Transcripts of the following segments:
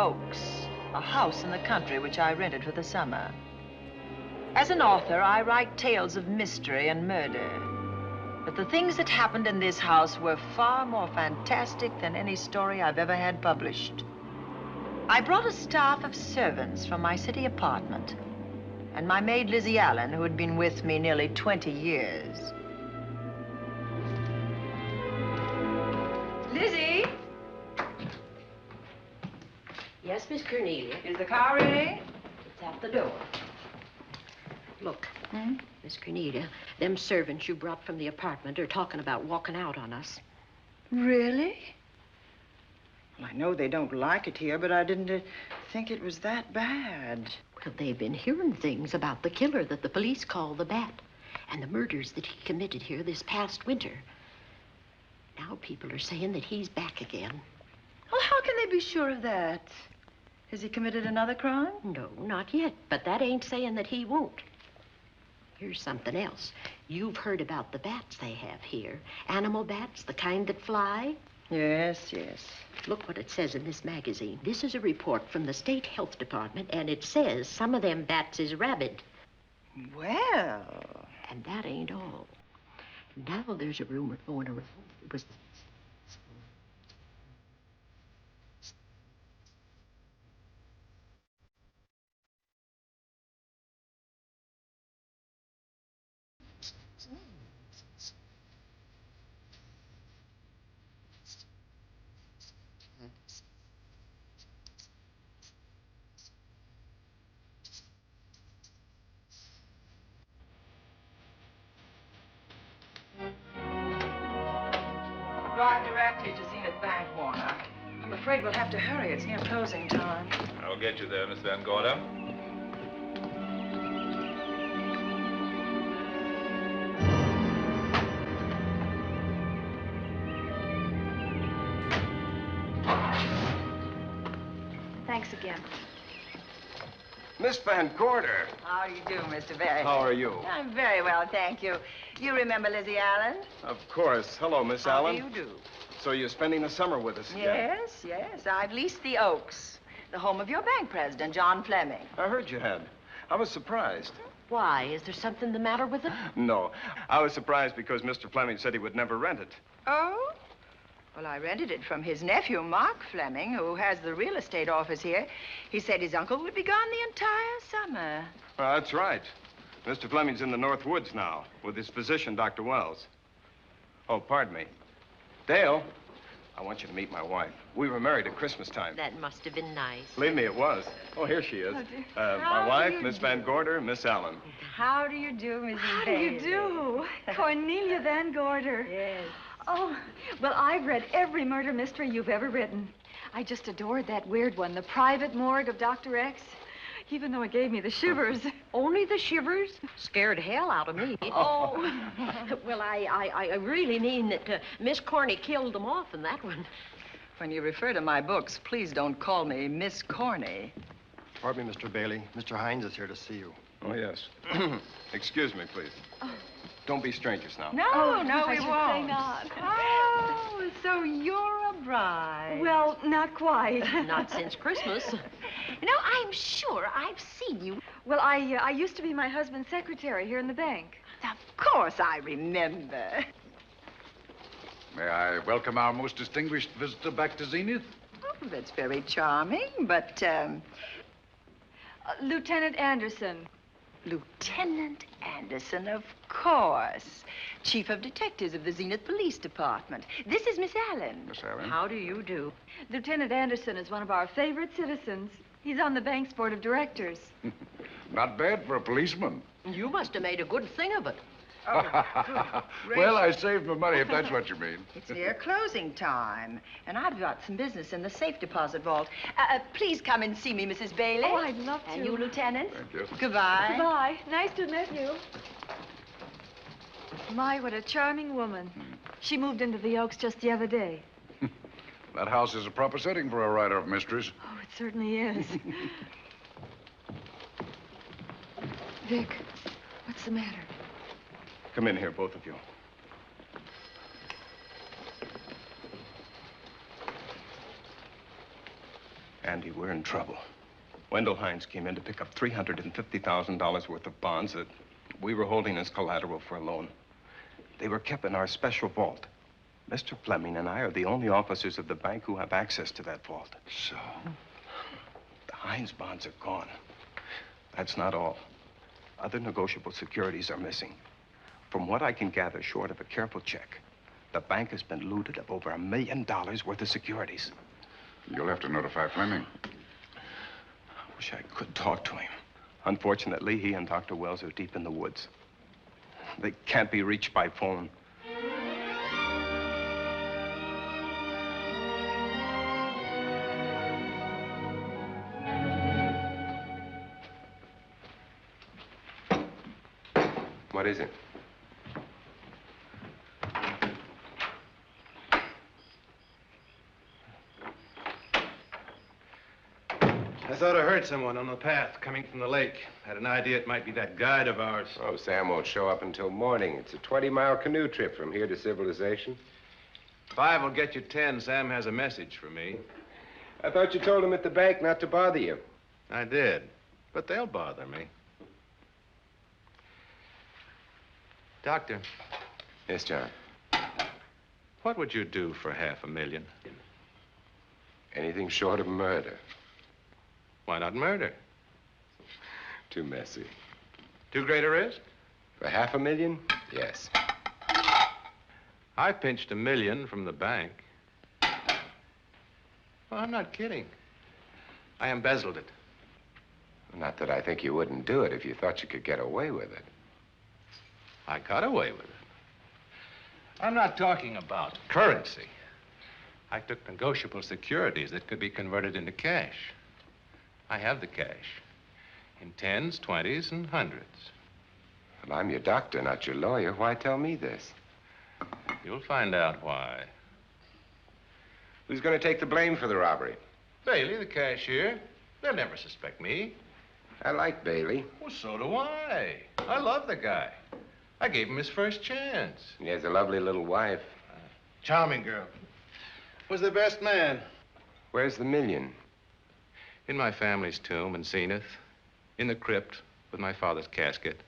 Oaks, a house in the country which I rented for the summer. As an author, I write tales of mystery and murder. But the things that happened in this house were far more fantastic than any story I've ever had published. I brought a staff of servants from my city apartment, and my maid Lizzie Allen, who had been with me nearly 20 years. Lizzie? Yes, Miss Cornelia? Is the car ready? It's at the door. Look, Miss Cornelia, them servants you brought from the apartment are talking about walking out on us. Really? Well, I know they don't like it here, but I didn't think it was that bad. Well, they've been hearing things about the killer that the police call the Bat and the murders that he committed here this past winter. Now people are saying that he's back again. Well, how can they be sure of that? Has he committed another crime? No, not yet, but that ain't saying that he won't. Here's something else. You've heard about the bats they have here. Animal bats, the kind that fly. Yes, yes. Look what it says in this magazine. This is a report from the State Health Department, and it says some of them bats is rabid. Well... And that ain't all. Now there's a rumor going around. It was... Drive directly to Zenith Bank, Warner. I'm afraid we'll have to hurry. It's near closing time. I'll get you there, Miss Van Gorder. Thanks again. Miss Van Gorder. How do you do, Mr. Barry? How are you? I'm very well, thank you. You remember Lizzie Allen? Of course. Hello, Miss Allen. How do you do? So you're spending the summer with us again? Yes, yes. I've leased the Oaks, the home of your bank president, John Fleming. I heard you had. I was surprised. Why? Is there something the matter with it? No. I was surprised because Mr. Fleming said he would never rent it. Oh? Well, I rented it from his nephew, Mark Fleming, who has the real estate office here. He said his uncle would be gone the entire summer. Well, that's right. Mr. Fleming's in the North Woods now with his physician, Dr. Wells. Oh, pardon me. Dale, I want you to meet my wife. We were married at Christmas time. That must have been nice. Believe me, it was. Oh, here she is. My wife, Miss Van Gorder, Miss Allen. How do you do, Mrs. How do you do? Cornelia Van Gorder. Yes. Oh, well, I've read every murder mystery you've ever written. I just adored that weird one, The Private Morgue of Dr. X, even though it gave me the shivers. Only the shivers? Scared hell out of me. Oh. Well, I really mean that Miss Corney killed them off in that one. When you refer to my books, please don't call me Miss Corney. Pardon me, Mr. Bailey. Mr. Hines is here to see you. Oh, yes. Excuse me, please. Don't be strangers now. No, no, I we should won't. say not. Oh, so you're a bride. Well, not quite. Not since Christmas. You know, I'm sure I've seen you. Well, I used to be my husband's secretary here in the bank. Of course I remember. May I welcome our most distinguished visitor back to Zenith? Oh, that's very charming, but, Lieutenant Anderson. Lieutenant Anderson, of course. Chief of Detectives of the Zenith Police Department. This is Miss Allen. Miss Allen. How do you do? Lieutenant Anderson is one of our favorite citizens. He's on the bank's board of directors. Not bad for a policeman. You must have made a good thing of it. Well, I saved my money, if that's what you mean. It's near closing time, and I've got some business in the safe deposit vault. Please come and see me, Mrs. Bailey. Oh, I'd love to. And you, Lieutenant. Thank you. Goodbye. Goodbye. Nice to have met you. My, what a charming woman. She moved into the Oaks just the other day. That house is a proper setting for a writer of mysteries. Oh, it certainly is. Vic, what's the matter? Come in here, both of you. Andy, we're in trouble. Wendell Hines came in to pick up $350,000 worth of bonds that we were holding as collateral for a loan. They were kept in our special vault. Mr. Fleming and I are the only officers of the bank who have access to that vault. So? The Hines bonds are gone. That's not all. Other negotiable securities are missing. From what I can gather, short of a careful check, the bank has been looted of over $1 million worth of securities. You'll have to notify Fleming. I wish I could talk to him. Unfortunately, he and Dr. Wells are deep in the woods. They can't be reached by phone. What is it? I thought I heard someone on the path coming from the lake. Had an idea it might be that guide of ours. Oh, Sam won't show up until morning. It's a 20-mile canoe trip from here to civilization. 5 will get you 10. Sam has a message for me. I thought you told him at the bank not to bother you. I did, but they'll bother me. Doctor, Yes, John. what would you do for $500,000? Anything short of murder. Why not murder? Too messy. Too great a risk? For $500,000? Yes. I pinched $1 million from the bank. Well, I'm not kidding. I embezzled it. Not that I think you wouldn't do it if you thought you could get away with it. I got away with it. I'm not talking about currency. I took negotiable securities that could be converted into cash. I have the cash in 10s, 20s, and 100s. Well, I'm your doctor, not your lawyer. Why tell me this? You'll find out why. Who's going to take the blame for the robbery? Bailey, the cashier. They'll never suspect me. I like Bailey. Well, so do I. I love the guy. I gave him his first chance. He has a lovely little wife. Charming girl. Was the best man. Where's the $1 million? In my family's tomb in Zenith. In the crypt with my father's casket.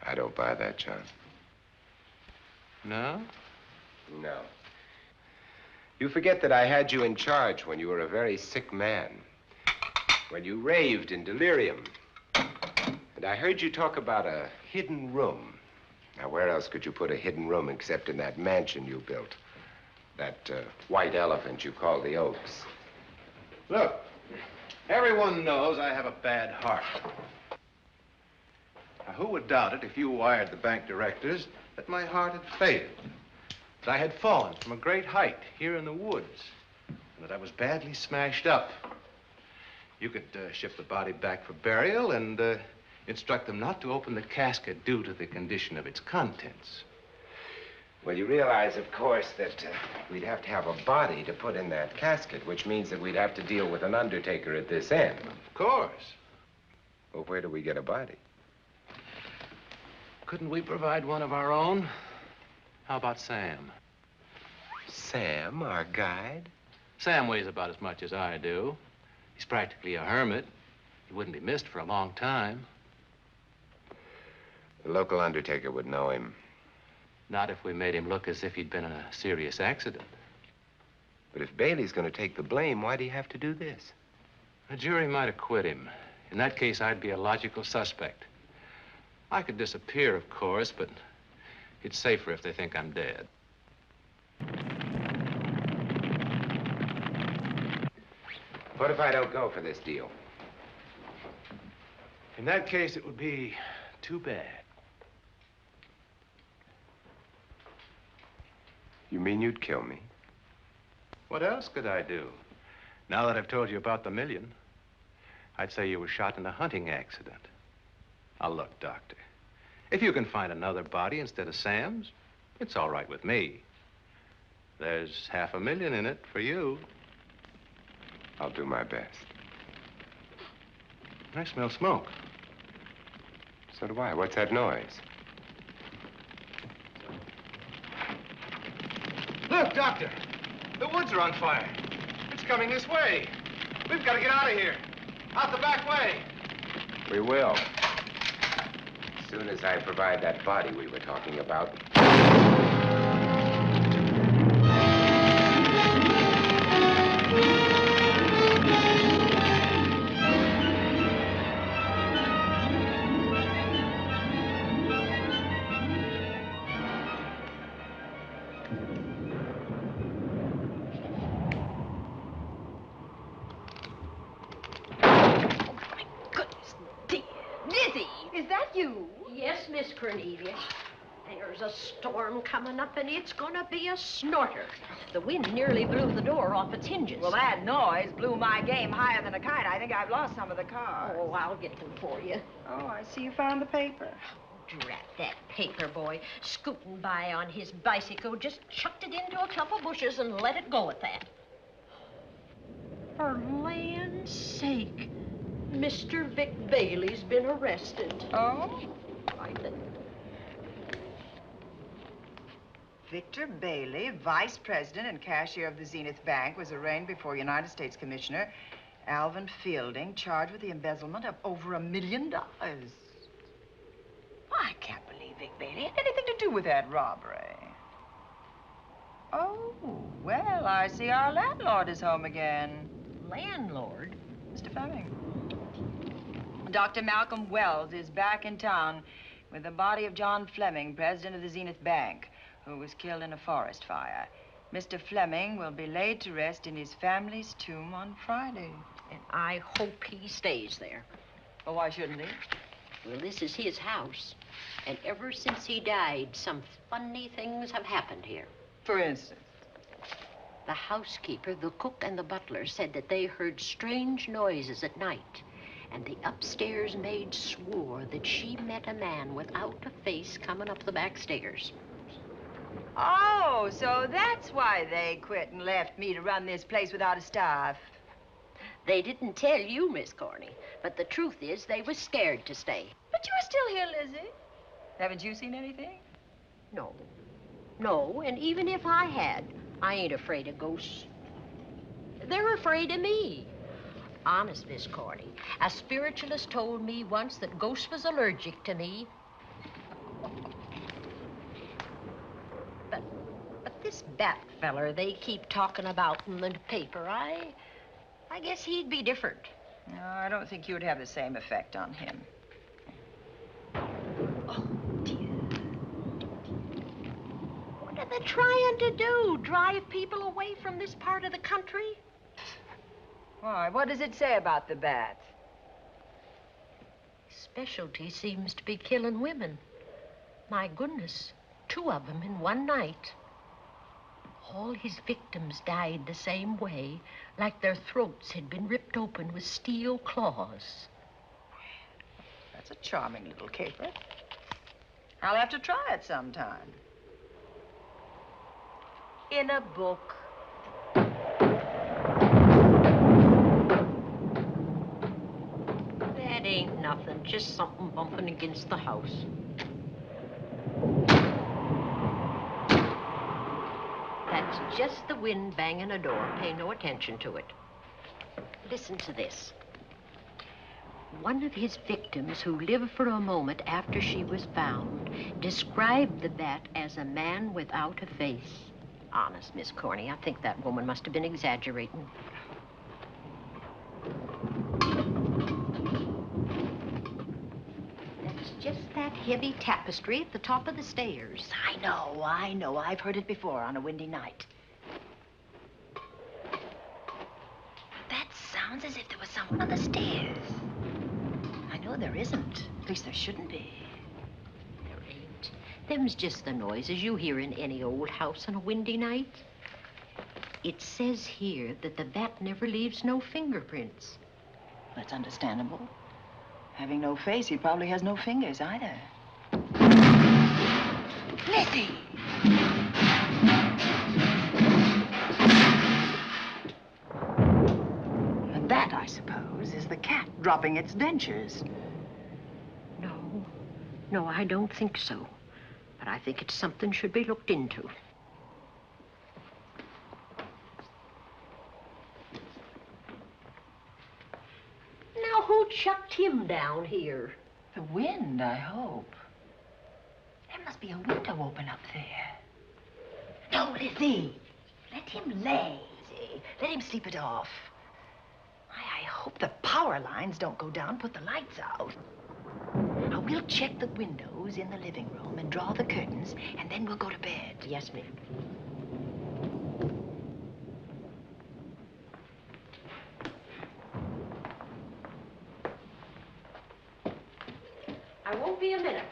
I don't buy that, John. No? No. You forget that I had you in charge when you were a very sick man. When you raved in delirium. And I heard you talk about a hidden room. Now, where else could you put a hidden room except in that mansion you built? That white elephant you call the Oaks. Look, everyone knows I have a bad heart. Now, who would doubt it if you wired the bank directors that my heart had failed? That I had fallen from a great height here in the woods. And that I was badly smashed up. You could ship the body back for burial and instruct them not to open the casket due to the condition of its contents. Well, you realize, of course, that we'd have to have a body to put in that casket, which means that we'd have to deal with an undertaker at this end. Of course. Well, where do we get a body? Couldn't we provide one of our own? How about Sam? Sam, our guide? Sam weighs about as much as I do. He's practically a hermit. He wouldn't be missed for a long time. The local undertaker would know him. Not if we made him look as if he'd been in a serious accident. But if Bailey's going to take the blame, why'd he have to do this? The jury might acquit him. In that case, I'd be a logical suspect. I could disappear, of course, but it's safer if they think I'm dead. What if I don't go for this deal? In that case, it would be too bad. You mean you'd kill me? What else could I do? Now that I've told you about the $1 million, I'd say you were shot in a hunting accident. Now, look, Doctor, if you can find another body instead of Sam's, it's all right with me. There's $500,000 in it for you. I'll do my best. I smell smoke. So do I. What's that noise? Look, Doctor, the woods are on fire. It's coming this way. We've got to get out of here. Out the back way. We will. As soon as I provide that body we were talking about. Yes, Miss Cornelia. There's a storm coming up, and it's gonna be a snorter. The wind nearly blew the door off its hinges. Well, that noise blew my game higher than a kite. I think I've lost some of the cars. Oh, I'll get them for you. Oh, I see you found the paper. Drat that paper boy, scooting by on his bicycle, just chucked it into a clump of bushes and let it go at that. For land's sake, Mr. Vic Bailey's been arrested. Oh? I think. Victor Bailey, vice president and cashier of the Zenith Bank, was arraigned before United States Commissioner Alvin Fielding, charged with the embezzlement of over $1 million. I can't believe Vic Bailey had anything to do with that robbery. Oh, well, I see our landlord is home again. Landlord? Mr. Fleming. Dr. Malcolm Wells is back in town with the body of John Fleming, president of the Zenith Bank, who was killed in a forest fire. Mr. Fleming will be laid to rest in his family's tomb on Friday. And I hope he stays there. Well, why shouldn't he? Well, this is his house. And ever since he died, some funny things have happened here. For instance? The housekeeper, the cook, and the butler said that they heard strange noises at night. And the upstairs maid swore that she met a man without a face coming up the back stairs. Oh, so that's why they quit and left me to run this place without a staff. They didn't tell you, Miss Corney, but the truth is they was scared to stay. But you're still here, Lizzie. Haven't you seen anything? No. No, and even if I had, I ain't afraid of ghosts. They're afraid of me. Honest, Miss Corney, a spiritualist told me once that ghosts was allergic to me. But this Bat feller they keep talking about in the paper, I guess he'd be different. No, I don't think you'd have the same effect on him. Oh, dear. What are they trying to do? Drive people away from this part of the country? Why, what does it say about the bat? Specialty seems to be killing women. My goodness, 2 of them in one night. All his victims died the same way, like their throats had been ripped open with steel claws. That's a charming little caper. I'll have to try it sometime. In a book. That ain't nothing, just something bumping against the house. That's just the wind banging a door. Pay no attention to it. Listen to this. One of his victims, who lived for a moment after she was found, described the bat as a man without a face. Honest, Miss Corney, I think that woman must have been exaggerating. That's just that heavy tapestry at the top of the stairs. I know. I've heard it before on a windy night. That sounds as if there was someone on the stairs. I know there isn't. At least there shouldn't be. There ain't. Them's just the noises you hear in any old house on a windy night. It says here that the bat never leaves no fingerprints. That's understandable. Having no face, he probably has no fingers either. Lizzie! And that, I suppose, is the cat dropping its dentures. No, I don't think so. But I think it's something should be looked into. him down here. The wind, I hope. There must be a window open up there. No, Lizzie. Let him lay. Let him sleep it off. I hope the power lines don't go down, put the lights out. Now, we'll check the windows in the living room and draw the curtains, and then we'll go to bed. Yes, ma'am. I won't be a minute.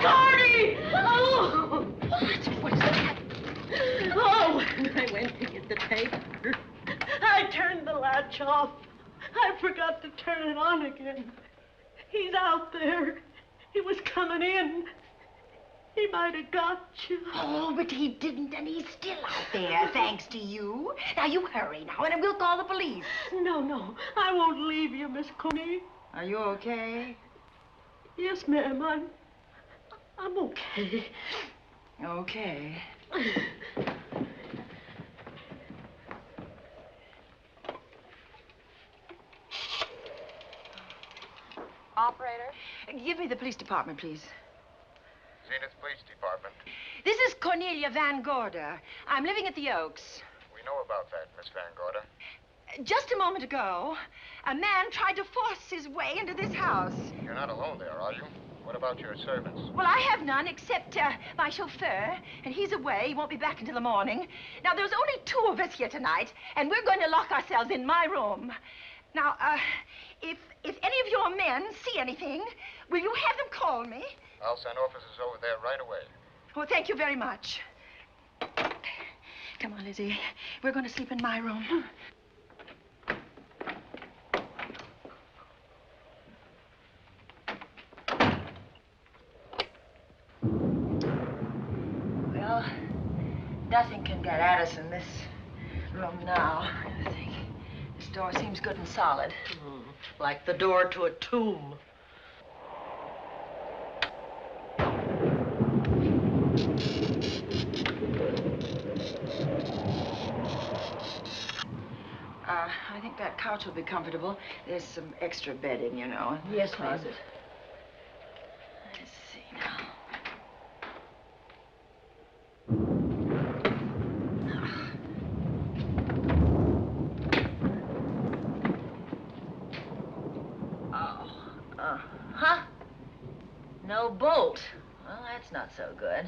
Gordy! Oh! What's that? Oh, when I went to get the tape, I turned the latch off. I forgot to turn it on again. He's out there. He was coming in. He might have got you. Oh, but he didn't, and he's still out there, thanks to you. Now, you hurry now, and we'll call the police. No, I won't leave you, Miss Coney. Are you okay? Yes, ma'am, I'm okay. Okay. Operator? Give me the police department, please. Zenith Police Department. This is Cornelia Van Gorder. I'm living at the Oaks. We know about that, Miss Van Gorder. Just a moment ago, a man tried to force his way into this house. You're not alone there, are you? What about your servants? Well, I have none except my chauffeur, and he's away. He won't be back until the morning. Now, there's only 2 of us here tonight, and we're going to lock ourselves in my room. Now, if any of your men see anything, will you have them call me? I'll send officers over there right away. Well, thank you very much. Come on, Lizzie. We're going to sleep in my room. Well, nothing can get at us in this room now, I think. This door seems good and solid. Like the door to a tomb. I think that couch will be comfortable. There's some extra bedding, you know, in Yes, the ma'am. closet. Let's see now. Huh? No bolt. Well, that's not so good.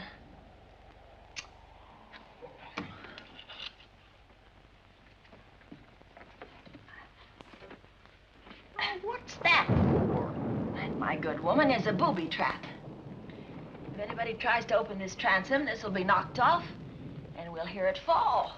Oh, what's that for? That, my good woman, is a booby trap. If anybody tries to open this transom, this will be knocked off, and we'll hear it fall.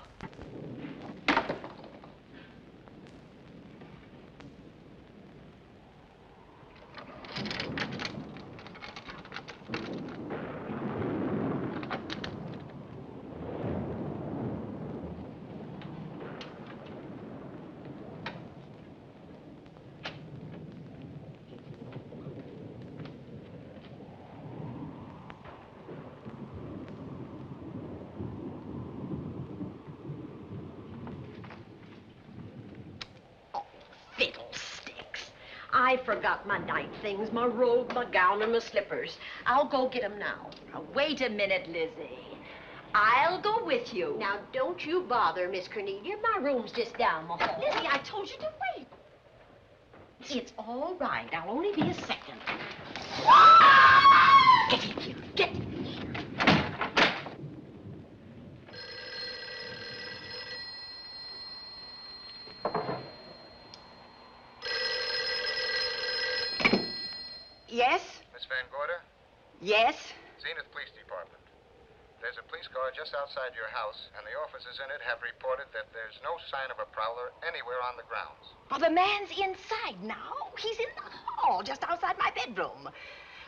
Fiddlesticks. I forgot my night things, my robe, my gown, and my slippers. I'll go get 'em now. Now, wait a minute, Lizzie. I'll go with you. Now, don't you bother, Miss Cornelia. My room's just down the hall. Lizzie, I told you to wait. It's all right. I'll only be a second. Get in here. Get in here. Yes? Miss Van Gorder? Yes? Zenith Police Department. There's a police car just outside your house, and the officers in it have reported that there's no sign of a prowler anywhere on the grounds. Well, the man's inside now. He's in the hall, just outside my bedroom.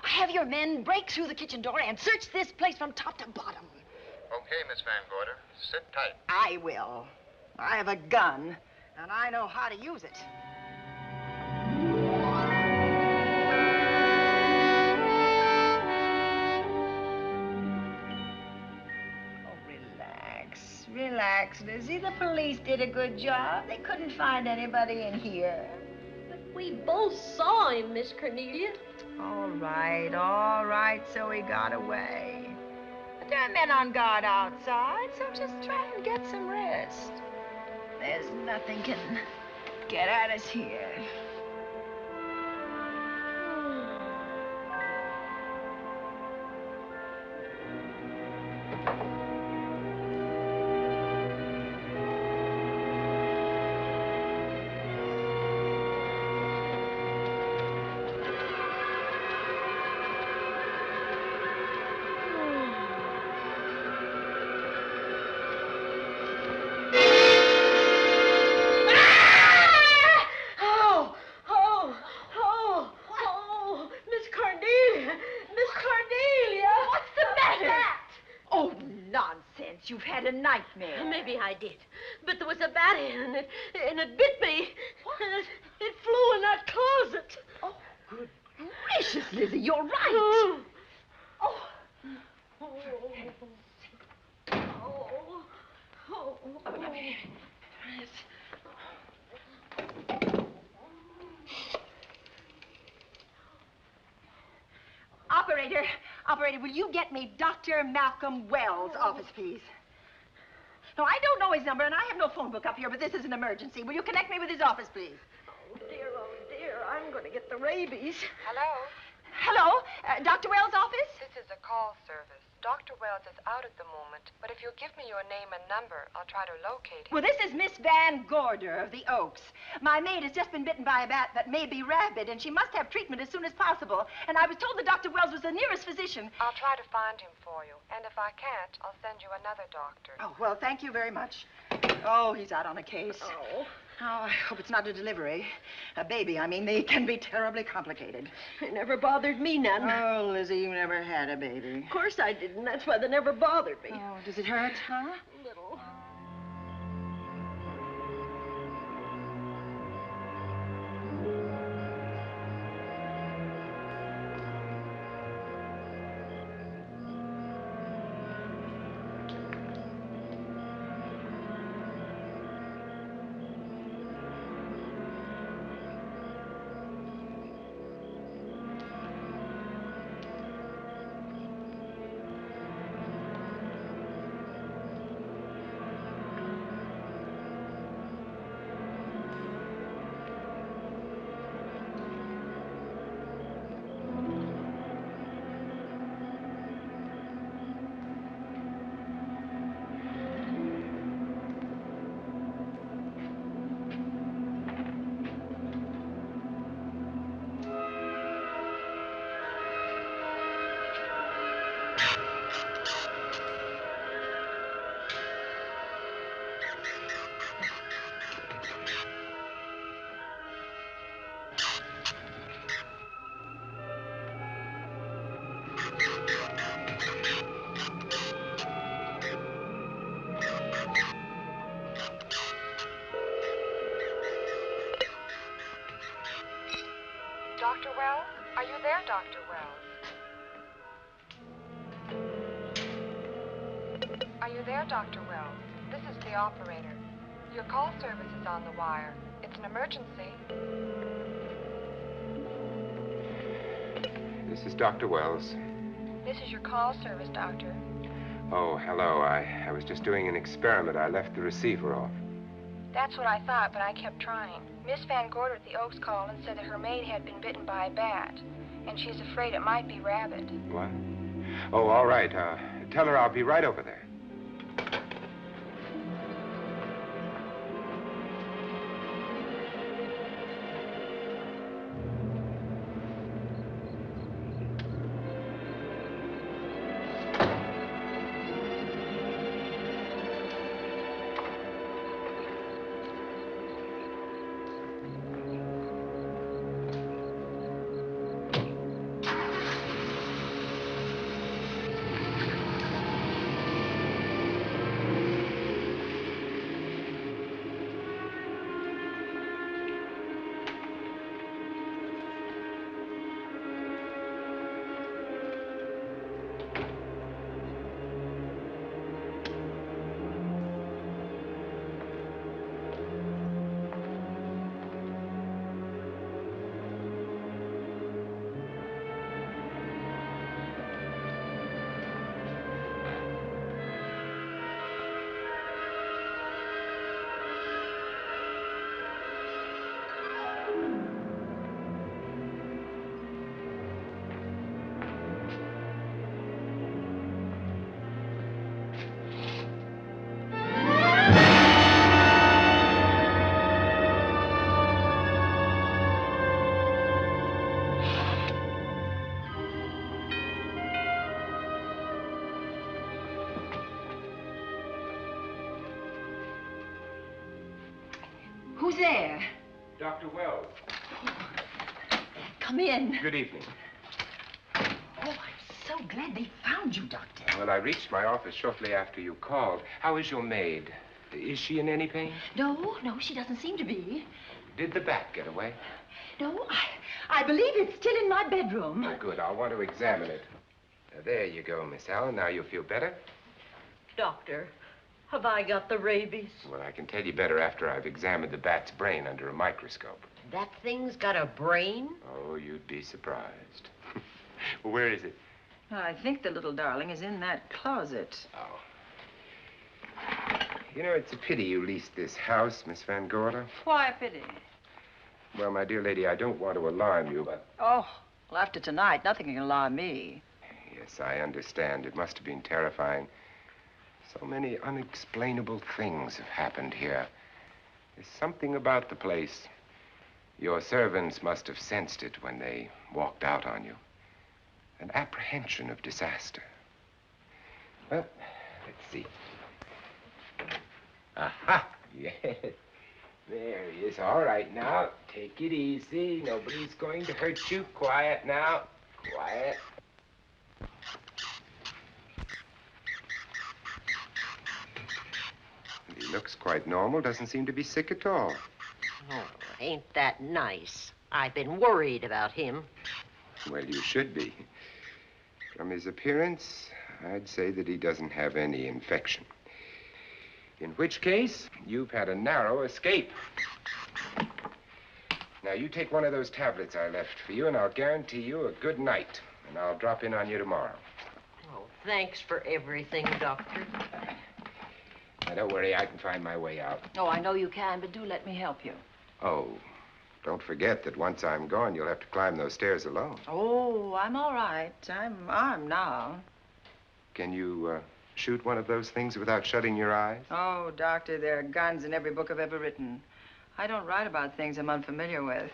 Have your men break through the kitchen door and search this place from top to bottom. Okay, Miss Van Gorder. Sit tight. I will. I have a gun, and I know how to use it. relax, Lizzie. The police did a good job. They couldn't find anybody in here. But we both saw him, Miss Cornelia. All right, so he got away. But there are men on guard outside, so just try and get some rest. There's nothing can get at us here. You've had a nightmare. Maybe I did. But there was a bat in it, and it bit me. And it flew in that closet. Oh, good gracious, Lizzie, you're right. Operator, will you get me Dr. Malcolm Wells' office, please? No, I don't know his number, and I have no phone book up here, but this is an emergency. Will you connect me with his office, please? Oh, dear, I'm going to get the rabies. Hello? Hello? Dr. Wells' office? This is a call service. Dr. Wells is out at the moment, but if you'll give me your name and number, I'll try to locate him. Well, this is Miss Van Gorder of the Oaks. My maid has just been bitten by a bat that may be rabid, and she must have treatment as soon as possible. And I was told that Dr. Wells was the nearest physician. I'll try to find him for you, and if I can't, I'll send you another doctor. Oh, well, thank you very much. Oh, he's out on a case. Oh. Oh, I hope it's not a delivery. A baby, I mean. They can be terribly complicated. It never bothered me none. Oh, Lizzie, you never had a baby. Of course I didn't. That's why they never bothered me. Oh, does it hurt, huh? Little. Dr. Wells? Are you there, Dr. Wells? Are you there, Dr. Wells? This is the operator. Your call service is on the wire. It's an emergency. This is Dr. Wells. This is your call service, Doctor. Oh, hello. I was just doing an experiment. I left the receiver off. That's what I thought, but I kept trying. Miss Van Gorder at the Oaks called and said that her maid had been bitten by a bat, and she's afraid it might be rabid. What? Oh, all right. Tell her I'll be right over there. Who's there? Dr. Wells. Come in. Good evening. Oh, I'm so glad they found you, Doctor. Well, I reached my office shortly after you called. How is your maid? Is she in any pain? No, she doesn't seem to be. Did the bat get away? No, I believe it's still in my bedroom. Oh, good. I'll want to examine it. There you go, Miss Allen. Now you feel better? Doctor, have I got the rabies? Well, I can tell you better after I've examined the bat's brain under a microscope. That thing's got a brain? Oh, you'd be surprised. Where is it? I think the little darling is in that closet. Oh. You know, it's a pity you leased this house, Miss Van Gorder. Why a pity? Well, my dear lady, I don't want to alarm you, but... Oh, well, after tonight, nothing can alarm me. Yes, I understand. It must have been terrifying. So many unexplainable things have happened here. There's something about the place. Your servants must have sensed it when they walked out on you. An apprehension of disaster. Well, let's see. Aha! Yes. There he is. All right, now. Take it easy. Nobody's going to hurt you. Quiet now. Quiet. He looks quite normal. Doesn't seem to be sick at all. Oh, ain't that nice? I've been worried about him. Well, you should be. From his appearance, I'd say that he doesn't have any infection. In which case, you've had a narrow escape. Now, you take one of those tablets I left for you, and I'll guarantee you a good night. And I'll drop in on you tomorrow. Oh, thanks for everything, Doctor. Now, don't worry, I can find my way out. Oh, I know you can, but do let me help you. Oh, don't forget that once I'm gone, you'll have to climb those stairs alone. Oh, I'm all right. I'm armed now. Can you, shoot one of those things without shutting your eyes? Oh, Doctor, there are guns in every book I've ever written. I don't write about things I'm unfamiliar with.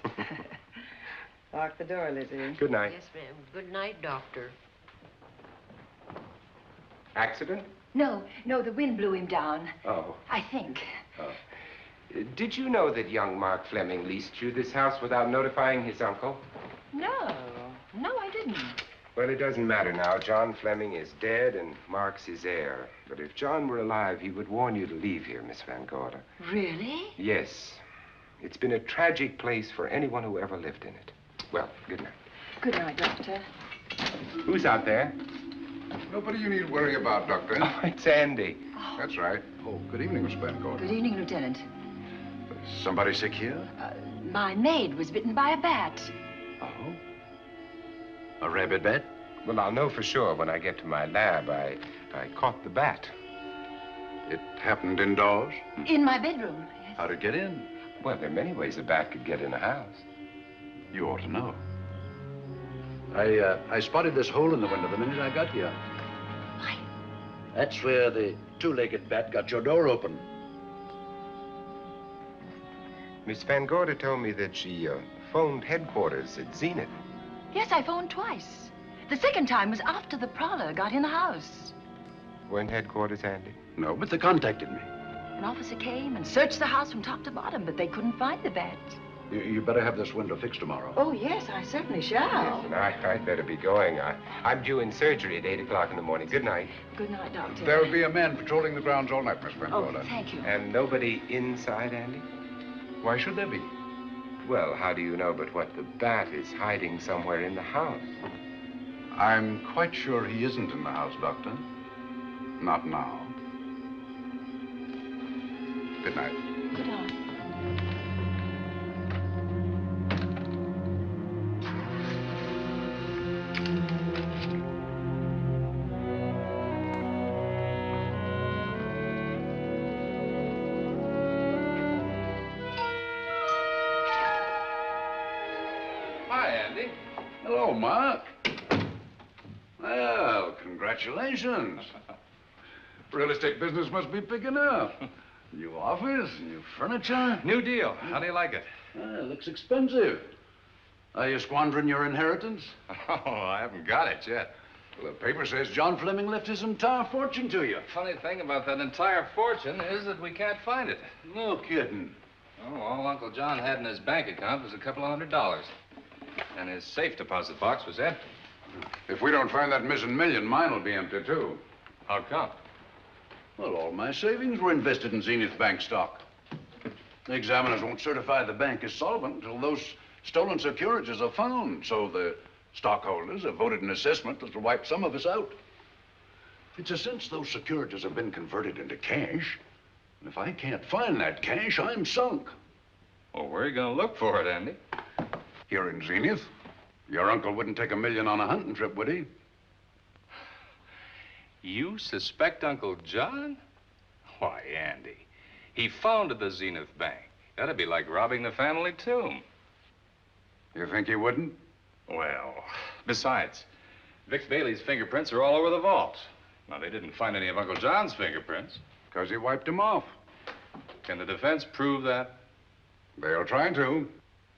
Lock the door, Lizzie. Good night. Yes, ma'am. Good night, Doctor. Accident? No, the wind blew him down. Oh. I think. Oh. Did you know that young Mark Fleming leased you this house without notifying his uncle? No, I didn't. Well, it doesn't matter now. John Fleming is dead, and Mark's his heir. But if John were alive, he would warn you to leave here, Miss Van Gorder. Really? Yes. It's been a tragic place for anyone who ever lived in it. Well, good night. Good night, Doctor. Who's out there? Nobody you need worry about, Doctor. Oh, it's Andy. That's right. Oh, good evening, Miss Van Gorder. Good evening, Lieutenant. Somebody sick here? My maid was bitten by a bat. Oh? A rabid bat? Well, I'll know for sure when I get to my lab. I caught the bat. It happened indoors? In my bedroom. Yes. How'd it get in? Well, there are many ways a bat could get in a house. You ought to know. I spotted this hole in the window the minute I got here. Why? That's where the two-legged bat got your door open. Miss Van Gorder told me that she phoned headquarters at Zenith. Yes, I phoned twice. The second time was after the prowler got in the house. When headquarters, Andy? No, but they contacted me. An officer came and searched the house from top to bottom, but they couldn't find the bat. You better have this window fixed tomorrow. Oh, yes, I certainly shall. Listen, I'd better be going. I'm due in surgery at 8 o'clock in the morning. Good night. Good night, Doctor. There'll be a man patrolling the grounds all night, Miss Van Oh, Gorder. thank you. And nobody inside, Andy? Why should there be? Well, how do you know but what the bat is hiding somewhere in the house? I'm quite sure he isn't in the house, Doctor. Not now. Good night. Good night. Hi, Andy. Hello, Mark. Well, congratulations. Real estate business must be picking up. New office, new furniture. New deal. How do you like it? It looks expensive. Are you squandering your inheritance? Oh, I haven't got it yet. Well, the paper says John Fleming left his entire fortune to you. Funny thing about that entire fortune is that we can't find it. No kidding. Oh, all All Uncle John had in his bank account was a couple of $100. And his safe deposit box was empty. If we don't find that missing million, mine will be empty, too. How come? Well, all my savings were invested in Zenith Bank stock. The examiners won't certify the bank as solvent until those stolen securities are found. So the stockholders have voted an assessment that will wipe some of us out. It's a since those securities have been converted into cash. And if I can't find that cash, I'm sunk. Well, where are you going to look for it, Andy? Here in Zenith. Your uncle wouldn't take $1 million on a hunting trip, would he? You suspect Uncle John? Why, Andy, he founded the Zenith Bank. That'd be like robbing the family tomb. You think he wouldn't? Well, besides, Vic Bailey's fingerprints are all over the vault. Now, they didn't find any of Uncle John's fingerprints. Because he wiped him off. Can the defense prove that? They'll try to.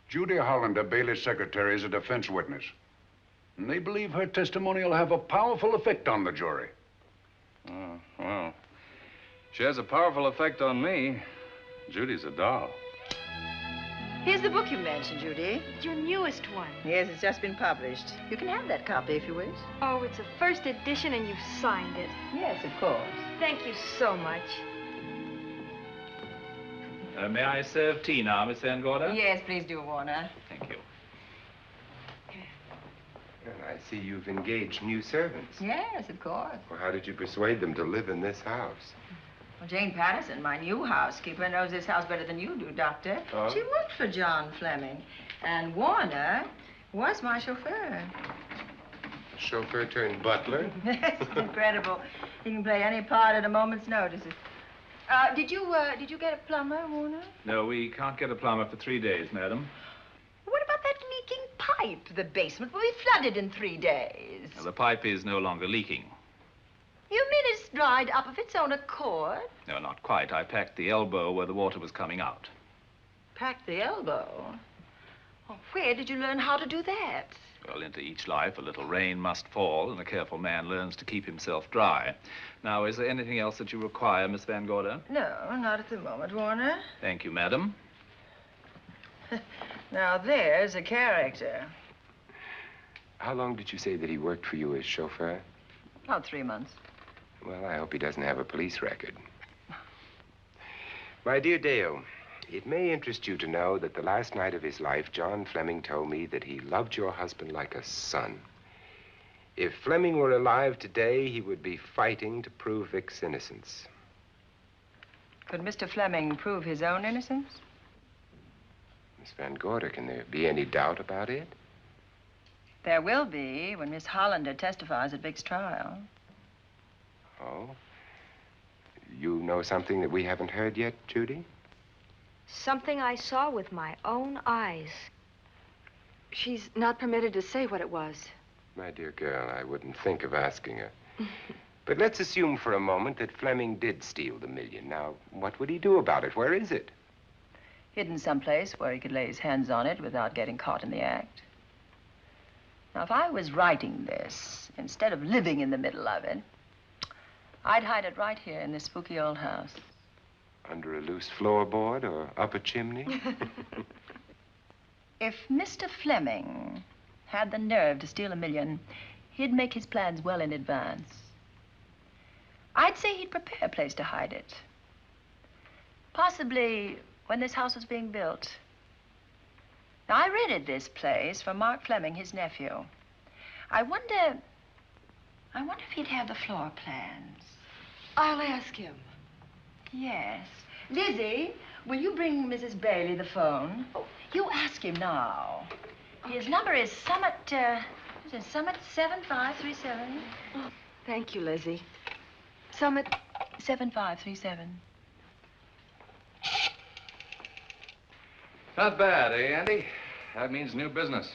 Judy Hollander, Bailey's secretary, is a defense witness. And they believe her testimony will have a powerful effect on the jury. Oh, well, she has a powerful effect on me. Judy's a doll. Here's the book you mentioned, Judy. It's your newest one. Yes, it's just been published. You can have that copy if you wish. Oh, it's a first edition and you've signed it. Yes, of course. Thank you so much. May I serve tea now, Miss Van Gorder? Yes, please do, Warner. Thank you. Well, I see you've engaged new servants. Yes, of course. Well, how did you persuade them to live in this house? Well, Jane Patterson, my new housekeeper, knows this house better than you do, Doctor. Oh? She worked for John Fleming. And Warner was my chauffeur. Chauffeur turned butler? It's incredible. He can play any part at a moment's notice. Did you get a plumber, Warner? No, we can't get a plumber for 3 days, madam. What about that leaking pipe? The basement will be flooded in 3 days. The pipe is no longer leaking. You mean it's dried up of its own accord? No, not quite. I packed the elbow where the water was coming out. Packed the elbow? Oh, where did you learn how to do that? Well, into each life, a little rain must fall, and a careful man learns to keep himself dry. Now, is there anything else that you require, Miss Van Gorder? No, not at the moment, Warner. Thank you, madam. Now, there's a character. How long did you say that he worked for you as chauffeur? About 3 months. Well, I hope he doesn't have a police record. My dear Dale, it may interest you to know that the last night of his life, John Fleming told me that he loved your husband like a son. If Fleming were alive today, he would be fighting to prove Vic's innocence. Could Mr. Fleming prove his own innocence? Miss Van Gorder, can there be any doubt about it? There will be when Miss Hollander testifies at Vic's trial. Oh? You know something that we haven't heard yet, Judy? Something I saw with my own eyes. She's not permitted to say what it was. My dear girl, I wouldn't think of asking her. But let's assume for a moment that Fleming did steal the $1 million. Now, what would he do about it? Where is it? Hidden someplace where he could lay his hands on it without getting caught in the act. Now, if I was writing this, instead of living in the middle of it, I'd hide it right here in this spooky old house. Under a loose floorboard or up a chimney? If Mr. Fleming had the nerve to steal $1 million, he'd make his plans well in advance. I'd say he'd prepare a place to hide it. Possibly when this house was being built. Now, I rented this place from Mark Fleming, his nephew. I wonder if he'd have the floor plans. I'll ask him. Yes. Lizzie, will you bring Mrs. Bailey the phone? Oh, you ask him now. Okay. His number is Summit 7537. Oh, thank you, Lizzie. Summit 7537. Not bad, eh, Andy? That means new business.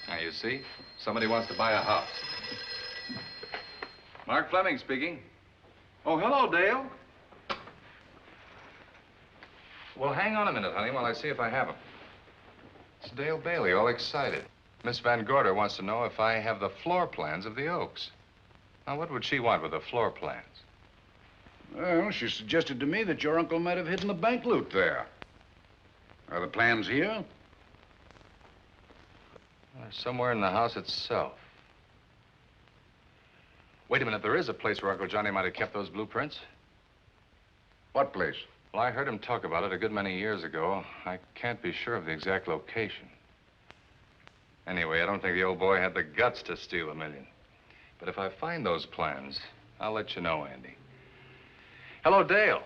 Now, you see, somebody wants to buy a house. Mark Fleming speaking. Oh, hello, Dale. Well, hang on a minute, honey, while I see if I have him. It's Dale Bailey, all excited. Miss Van Gorder wants to know if I have the floor plans of the Oaks. Now, what would she want with the floor plans? Well, she suggested to me that your uncle might have hidden the bank loot there. Are the plans here? Somewhere in the house itself. Wait a minute, there is a place where Uncle Johnny might have kept those blueprints. What place? Well, I heard him talk about it a good many years ago. I can't be sure of the exact location. Anyway, I don't think the old boy had the guts to steal $1 million. But if I find those plans, I'll let you know, Andy. Hello, Dale.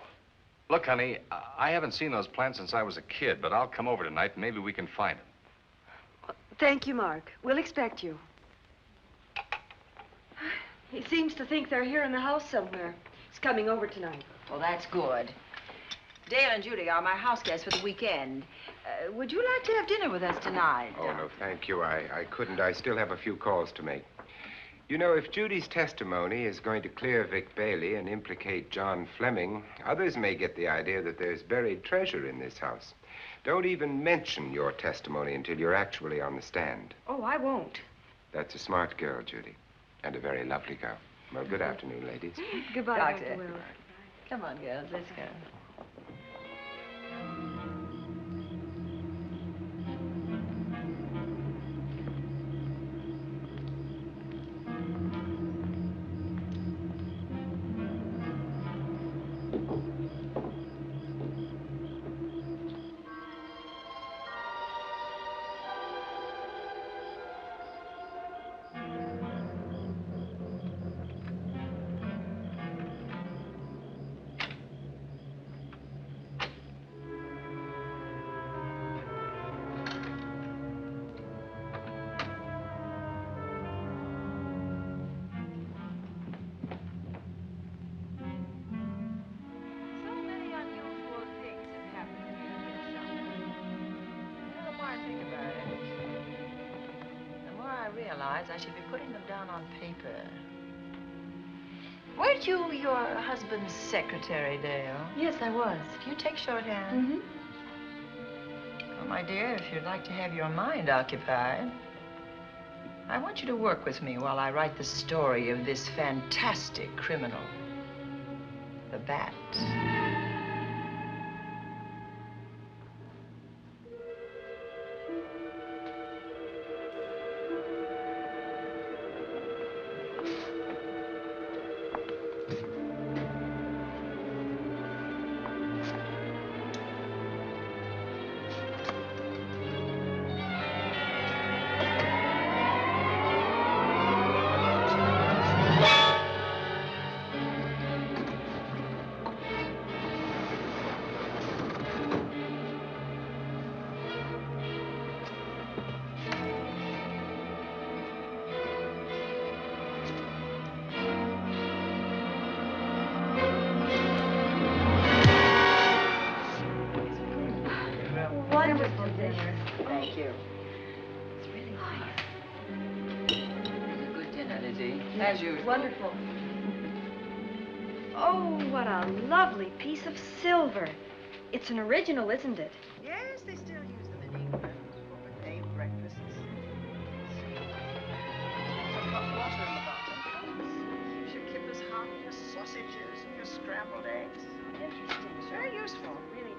Look, honey, I haven't seen those plans since I was a kid, but I'll come over tonight and maybe we can find them. Thank you, Mark. We'll expect you. He seems to think they're here in the house somewhere. He's coming over tonight. Well, that's good. Dale and Judy are my house guests for the weekend. Would you like to have dinner with us tonight? Oh, no, thank you. I couldn't. I still have a few calls to make. You know, if Judy's testimony is going to clear Vic Bailey and implicate John Fleming, others may get the idea that there's buried treasure in this house. Don't even mention your testimony until you're actually on the stand. Oh, I won't. That's a smart girl, Judy, and a very lovely girl. Well, good afternoon, ladies. Goodbye, Doctor. Dr. Wilbur. Come on, girls, let's go. I should be putting them down on paper. Weren't you your husband's secretary, Dale? Yes, I was. Do you take shorthand? Mm-hmm. Well, my dear, if you'd like to have your mind occupied, I want you to work with me while I write the story of this fantastic criminal, the Bat. Thank you. It's really nice. A good dinner, Lizzie. As usual. Wonderful. Oh, what a lovely piece of silver. It's an original, isn't it? Yes, they still use them in England for buffet breakfasts. Some hot water in the bottom. Should keep us hot, your sausages and your scrambled eggs. Interesting. Very useful. Really nice.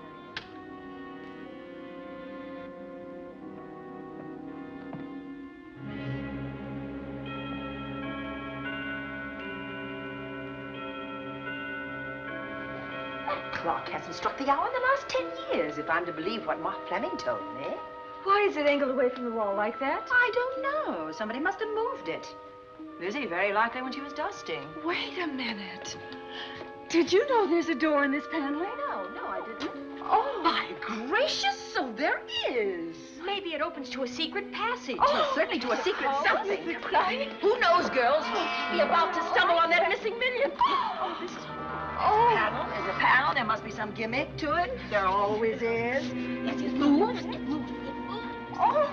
Clock hasn't struck the hour in the last 10 years, if I'm to believe what Mark Fleming told me. Why is it angled away from the wall like that? I don't know. Somebody must have moved it. Lizzie, very likely when she was dusting. Wait a minute. Did you know there's a door in this paneling? No, I didn't. Oh, my gracious, so there is. Maybe it opens to a secret passage. Oh, certainly to a secret something. Is it right? Who knows, girls? We'll be about to stumble on that missing million. Oh, this is... There's a panel. There must be some gimmick to it. There always is. Yes, it moves. It moves. It moves. Oh!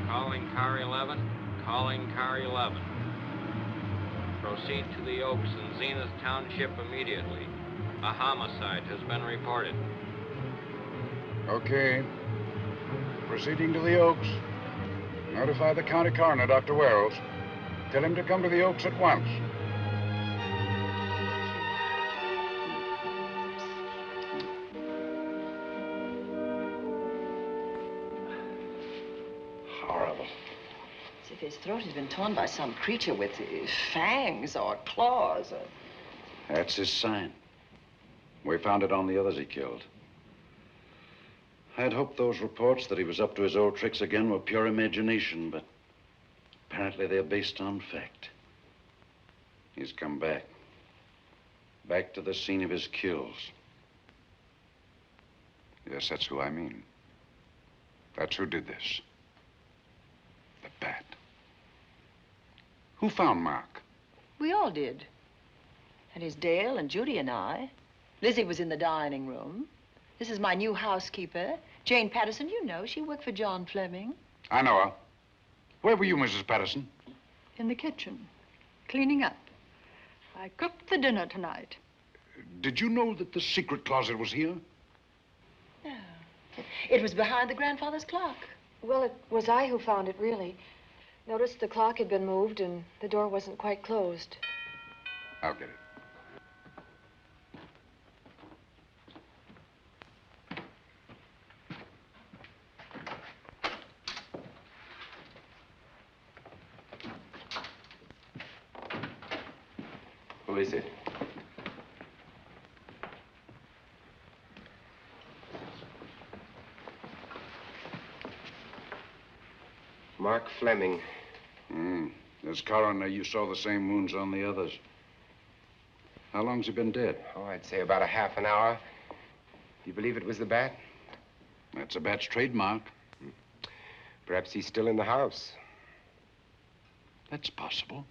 Calling car 11. Calling car 11. Proceed to the Oaks in Zenith Township immediately. A homicide has been reported. Okay. Proceeding to the Oaks. Notify the county coroner, Dr. Wells. Tell him to come to the Oaks at once. Horrible. As if his throat had been torn by some creature with fangs or claws. That's his sign. We found it on the others he killed. I'd hoped those reports that he was up to his old tricks again were pure imagination, but apparently they're based on fact. He's come back. Back to the scene of his kills. Yes, that's who I mean. That's who did this. The bat. Who found Mark? We all did. And his Dale and Judy and I. Lizzie was in the dining room. This is my new housekeeper, Jane Patterson. You know, she worked for John Fleming. I know her. Where were you, Mrs. Patterson? In the kitchen, cleaning up. I cooked the dinner tonight. Did you know that the secret closet was here? No. It was behind the grandfather's clock. Well, it was I who found it, really. Noticed the clock had been moved and the door wasn't quite closed. I'll get it. Who is it? Mark Fleming. As coroner, you saw the same wounds on the others. How long's he been dead? Oh, I'd say about a half an hour. You believe it was the bat? That's a bat's trademark. Perhaps he's still in the house. That's possible.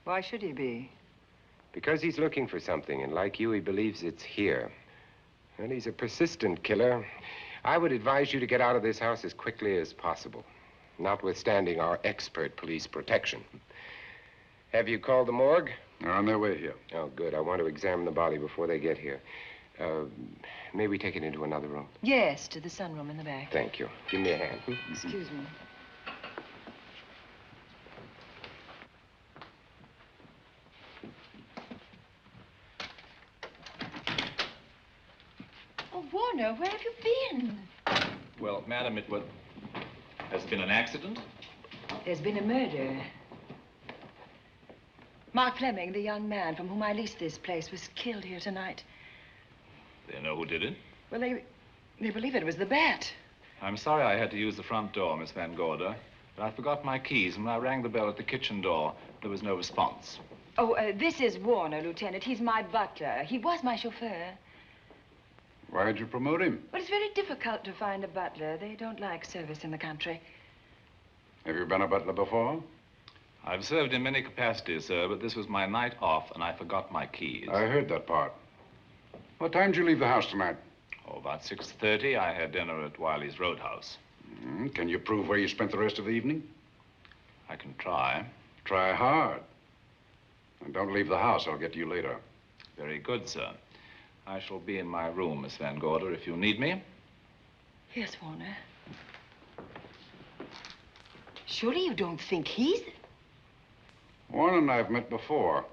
Why should he be? Because he's looking for something, and like you, he believes it's here. And he's a persistent killer. I would advise you to get out of this house as quickly as possible, notwithstanding our expert police protection. Have you called the morgue? They're on their way here. Oh, good. I want to examine the body before they get here. May we take it into another room? Yes, to the sunroom in the back. Thank you. Give me a hand. Excuse me. Oh, Warner, where have you been? Well, madam, has there been an accident? There's been a murder. Mark Fleming, the young man from whom I leased this place, was killed here tonight. They know who did it? Well, they believe it was the bat. I'm sorry I had to use the front door, Miss Van Gorder, but I forgot my keys, and when I rang the bell at the kitchen door, there was no response. Oh, this is Warner, Lieutenant. He's my butler. He was my chauffeur. Why'd you promote him? Well, it's very difficult to find a butler. They don't like service in the country. Have you been a butler before? I've served in many capacities, sir, but this was my night off, and I forgot my keys. I heard that part. What time did you leave the house tonight? Oh, about 6:30. I had dinner at Wiley's Roadhouse. Can you prove where you spent the rest of the evening? I can try. Try hard. And don't leave the house. I'll get to you later. Very good, sir. I shall be in my room, Miss Van Gorder, if you need me. Yes, Warner. Surely you don't think he's... Warren and I've met before.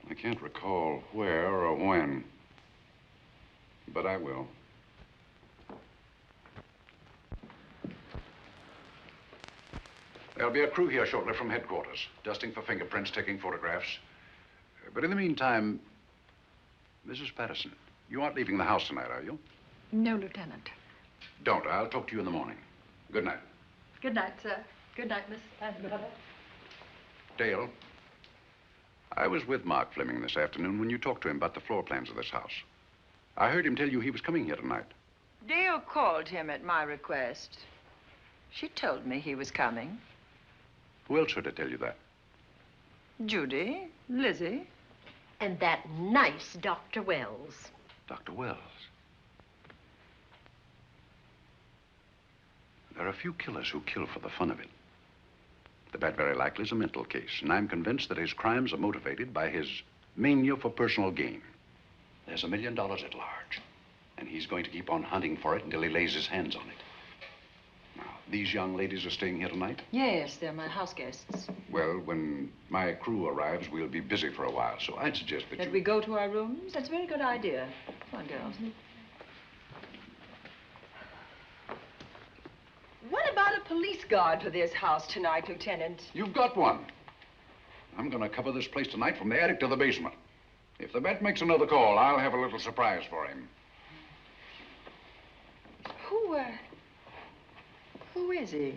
I can't recall where or when, but I will. There'll be a crew here shortly from headquarters, dusting for fingerprints, taking photographs. But in the meantime, Mrs. Patterson, you aren't leaving the house tonight, are you? No, Lieutenant. Don't. I'll talk to you in the morning. Good night. Good night, sir. Good night, Miss Van Gorder. Dale, I was with Mark Fleming this afternoon when you talked to him about the floor plans of this house. I heard him tell you he was coming here tonight. Dale called him at my request. She told me he was coming. Who else should I tell you that? Judy, Lizzie. And that nice Dr. Wells. Dr. Wells. There are a few killers who kill for the fun of it. The bat very likely is a mental case, and I'm convinced that his crimes are motivated by his mania for personal gain. There's $1 million at large, and he's going to keep on hunting for it until he lays his hands on it. Now, these young ladies are staying here tonight? Yes, they're my house guests. Well, when my crew arrives, we'll be busy for a while, so I'd suggest that we go to our rooms? That's a very good idea. Come on, girls. What about a police guard for this house tonight, Lieutenant? You've got one. I'm going to cover this place tonight from the attic to the basement. If the vet makes another call, I'll have a little surprise for him. Who is he?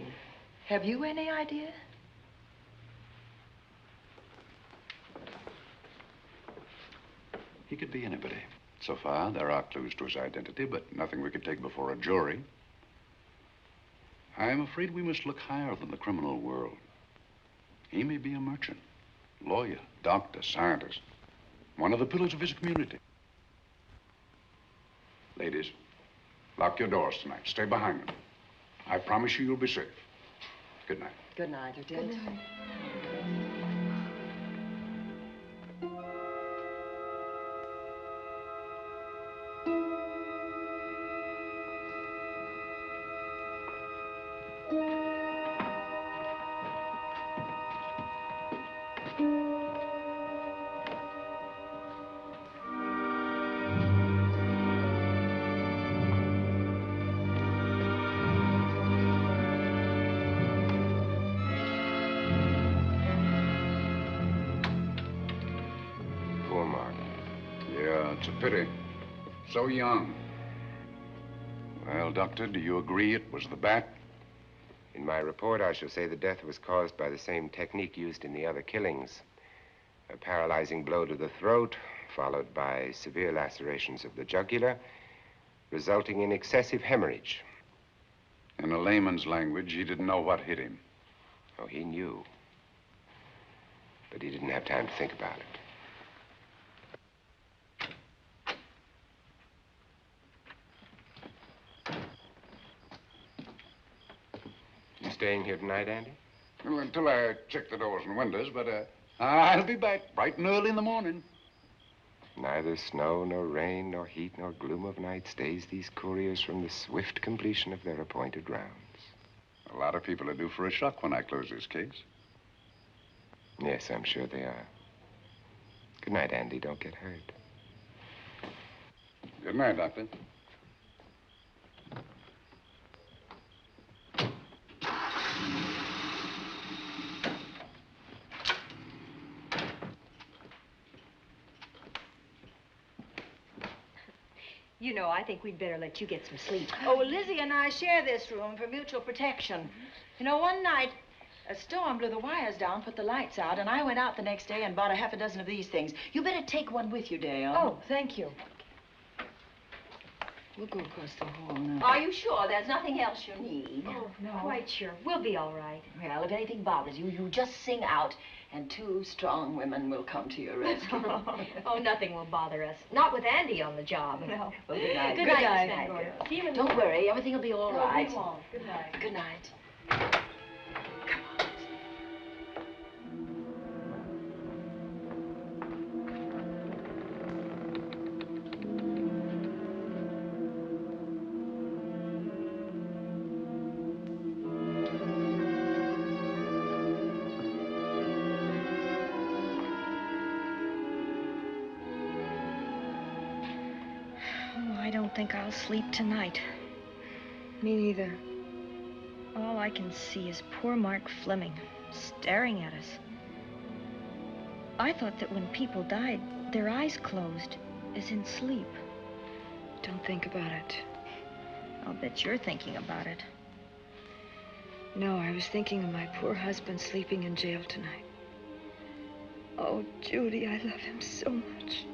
Have you any idea? He could be anybody. So far, there are clues to his identity, but nothing we could take before a jury. I'm afraid we must look higher than the criminal world. He may be a merchant, lawyer, doctor, scientist, one of the pillars of his community. Ladies, lock your doors tonight. Stay behind them. I promise you you'll be safe. Good night. Good night, Lieutenant. Good night. It's a pity. So young. Well, Doctor, do you agree it was the bat? In my report, I shall say the death was caused by the same technique used in the other killings. A paralyzing blow to the throat, followed by severe lacerations of the jugular, resulting in excessive hemorrhage. In a layman's language, he didn't know what hit him. Oh, he knew. But he didn't have time to think about it. You staying here tonight, Andy? Well, until I check the doors and windows, but I'll be back bright and early in the morning. Neither snow, nor rain, nor heat, nor gloom of night stays these couriers from the swift completion of their appointed rounds. A lot of people are due for a shock when I close this case. Yes, I'm sure they are. Good night, Andy. Don't get hurt. Good night, Doctor. You know, I think we'd better let you get some sleep. Oh, well, Lizzie and I share this room for mutual protection. You know, one night, a storm blew the wires down, put the lights out, and I went out the next day and bought a half a dozen of these things. You better take one with you, Dale. Oh, thank you. We'll go across the hall now. Are you sure there's nothing else you need? Oh, no. Quite sure. We'll be all right. Well, if anything bothers you, you just sing out, and 2 strong women will come to your rescue. Oh, nothing will bother us. Not with Andy on the job. No. Well, good night. Good night, Miss Van Gorder. See you in the Don't worry, everything will be all right. We won't. Good night. Good night. I don't think I'll sleep tonight. Me neither. All I can see is poor Mark Fleming staring at us. I thought that when people died, their eyes closed, as in sleep. Don't think about it. I'll bet you're thinking about it. No, I was thinking of my poor husband sleeping in jail tonight. Oh, Judy, I love him so much.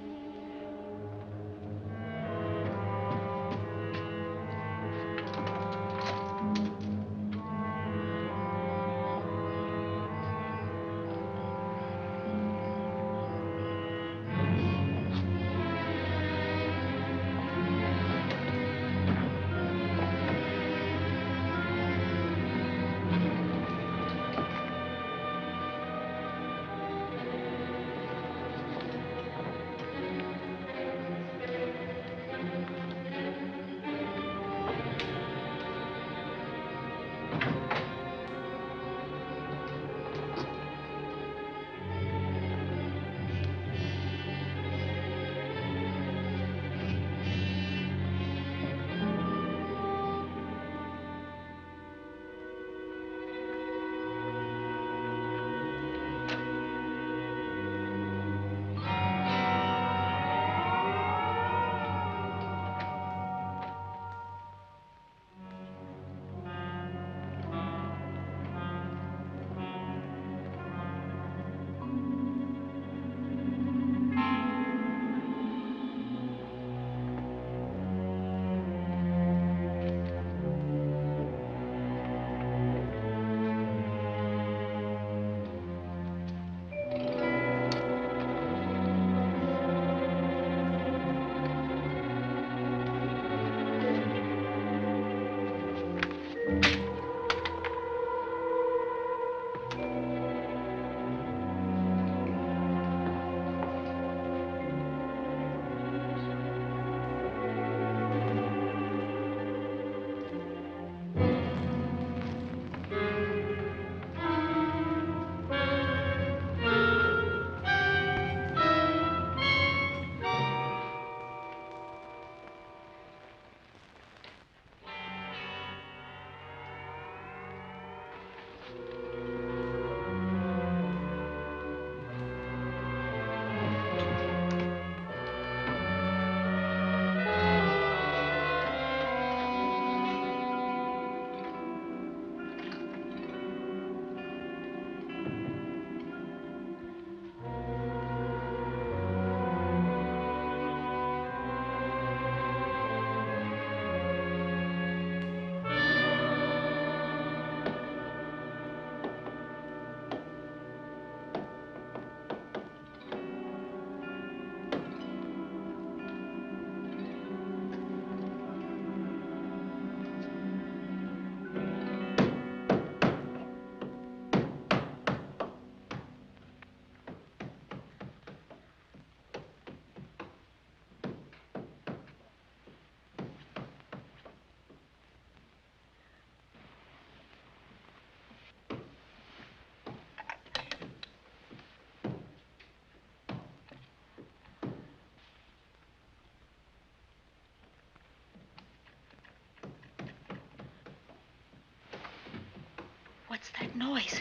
What's that noise?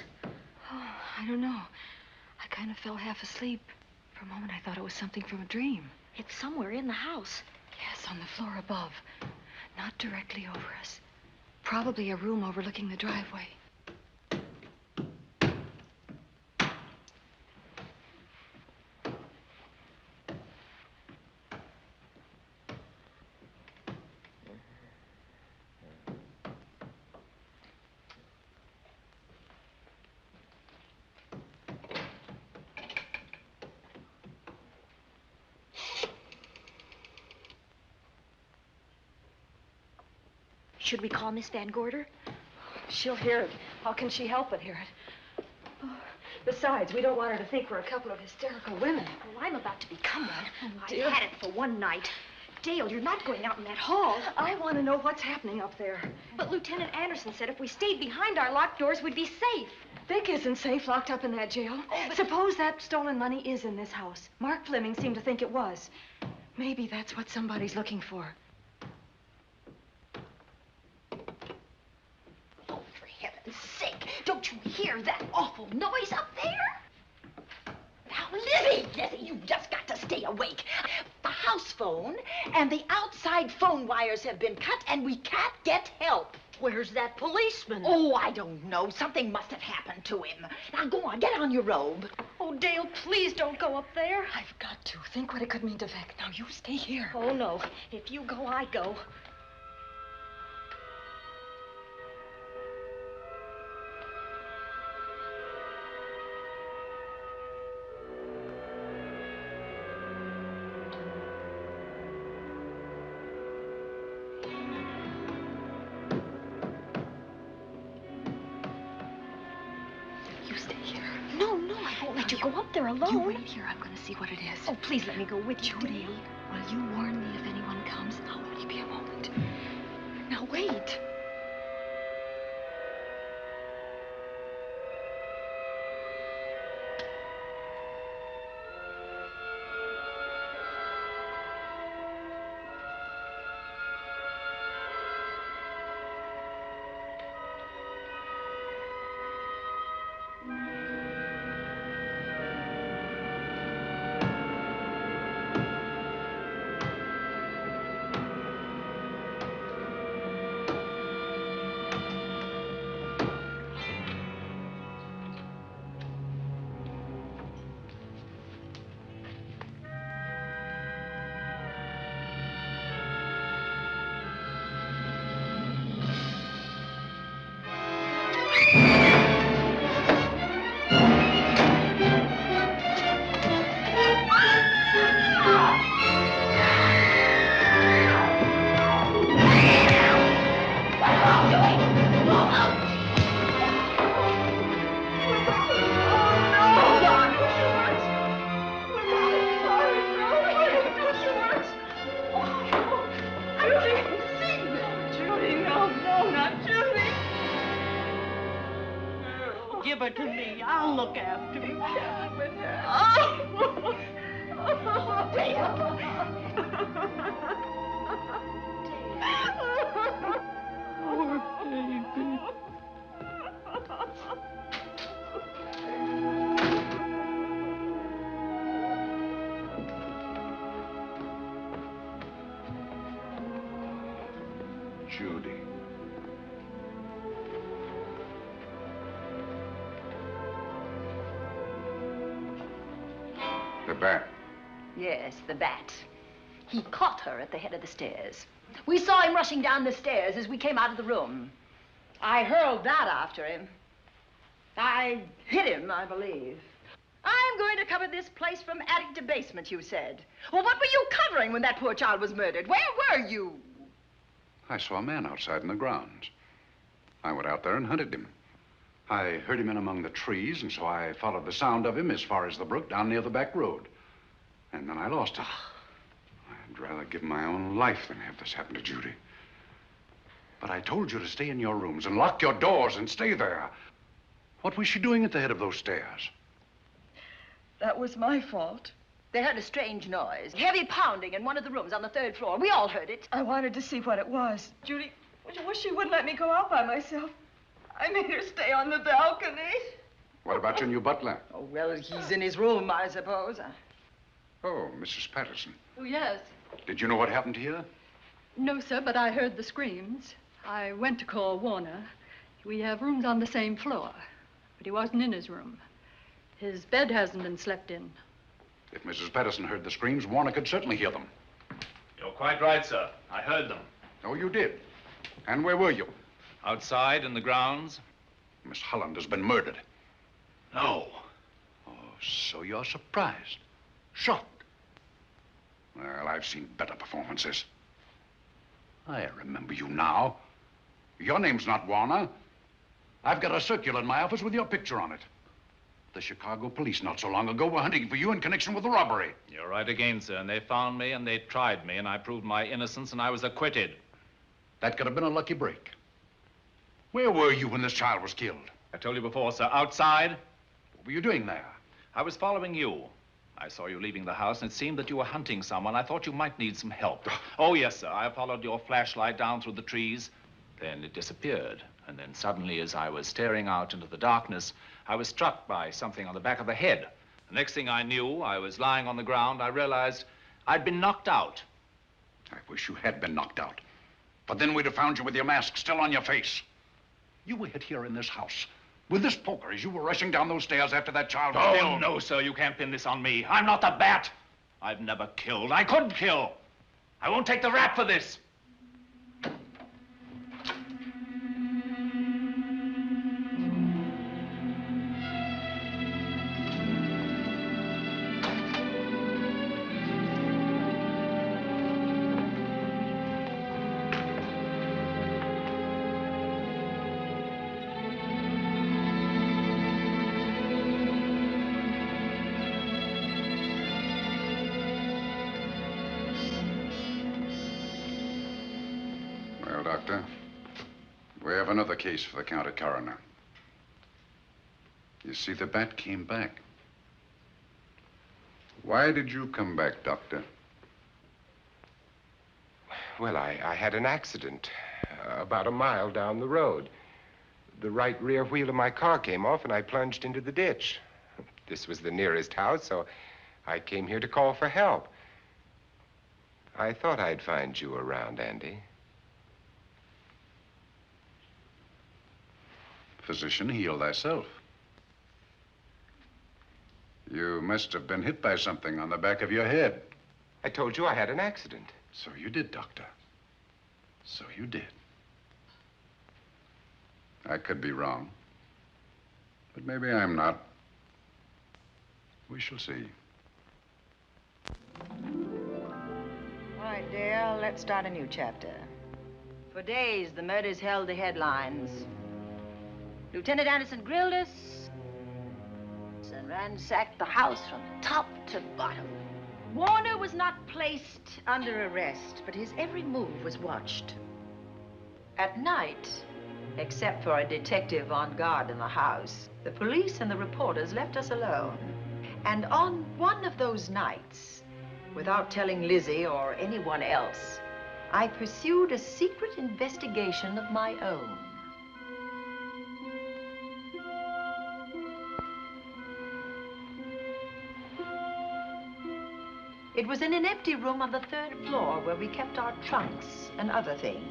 Oh, I don't know. I kind of fell half asleep. For a moment, I thought it was something from a dream. It's somewhere in the house. Yes, on the floor above. Not directly over us. Probably a room overlooking the driveway. Should we call Miss Van Gorder? She'll hear it. How can she help but hear it? Oh, besides, we don't want her to think we're a couple of hysterical women. Well, I'm about to become one. Oh, I dear. had it for one night. Dale, you're not going out in that hall. I want to know what's happening up there. But Lieutenant Anderson said if we stayed behind our locked doors, we'd be safe. Vic isn't safe locked up in that jail. Suppose that stolen money is in this house. Mark Fleming seemed to think it was. Maybe that's what somebody's looking for. For heaven's sake, don't you hear that awful noise up there? Now, Lizzie, you've just got to stay awake. The house phone and the outside phone wires have been cut, and we can't get help. Where's that policeman? Oh, I don't know. Something must have happened to him. Now, go on, get on your robe. Oh, Dale, please don't go up there. I've got to. Think what it could mean to Vic. Now, you stay here. Oh, no. If you go, I go. Let you go up there alone. You wait here. I'm going to see what it is. Oh, please let me go with you, Judy, Dale. will you warn me if anyone comes? I'll only be a moment. Now, wait. Give her to me. I'll look after her. With her. Poor baby. Judy. The bat. Yes, the bat. He caught her at the head of the stairs. We saw him rushing down the stairs as we came out of the room. I hurled that after him. I hit him, I believe. I'm going to cover this place from attic to basement, you said. Well, what were you covering when that poor child was murdered? Where were you? I saw a man outside in the grounds. I went out there and hunted him. I heard him in among the trees, and so I followed the sound of him as far as the brook down near the back road. And then I lost him. I'd rather give my own life than have this happen to Judy. But I told you to stay in your rooms and lock your doors and stay there. What was she doing at the head of those stairs? That was my fault. They heard a strange noise, heavy pounding in one of the rooms on the 3rd floor. We all heard it. I wanted to see what it was. Judy, wish she wouldn't let me go out by myself. I made her stay on the balcony. What about your new butler? Oh, well, he's in his room, I suppose. Oh, Mrs. Patterson. Oh, yes. Did you know what happened here? No, sir, but I heard the screams. I went to call Warner. We have rooms on the same floor, but he wasn't in his room. His bed hasn't been slept in. If Mrs. Patterson heard the screams, Warner could certainly hear them. You're quite right, sir. I heard them. Oh, you did? And where were you? Outside in the grounds. Miss Holland has been murdered. No. Oh, so you're surprised. Shocked. Well, I've seen better performances. I remember you now. Your name's not Warner. I've got a circular in my office with your picture on it. The Chicago police not so long ago were hunting for you in connection with the robbery. You're right again, sir. And they found me and they tried me and I proved my innocence and I was acquitted. That could have been a lucky break. Where were you when this child was killed? I told you before, sir. Outside. What were you doing there? I was following you. I saw you leaving the house, and it seemed that you were hunting someone. I thought you might need some help. Oh, yes, sir. I followed your flashlight down through the trees. Then it disappeared. And then suddenly, as I was staring out into the darkness, I was struck by something on the back of the head. The next thing I knew, I was lying on the ground. I realized I'd been knocked out. I wish you had been knocked out. But then we'd have found you with your mask still on your face. You were hit here in this house with this poker as you were rushing down those stairs after that child was killed. Oh, no, sir. You can't pin this on me. I'm not the bat. I've never killed. I couldn't kill. I won't take the rap for this. Doctor. We have another case for the county coroner. You see, the bat came back. Why did you come back, Doctor? Well, I had an accident about a mile down the road. The right rear wheel of my car came off, and I plunged into the ditch. This was the nearest house, so I came here to call for help. I thought I'd find you around, Andy. Physician, heal thyself. You must have been hit by something on the back of your head. I told you I had an accident. So you did, Doctor. So you did. I could be wrong. But maybe I'm not. We shall see. All right, dear, let's start a new chapter. For days, the murders held the headlines. Lieutenant Anderson grilled us and ransacked the house from top to bottom. Warner was not placed under arrest, but his every move was watched. At night, except for a detective on guard in the house, the police and the reporters left us alone. And on one of those nights, without telling Lizzie or anyone else, I pursued a secret investigation of my own. It was in an empty room on the 3rd floor where we kept our trunks and other things.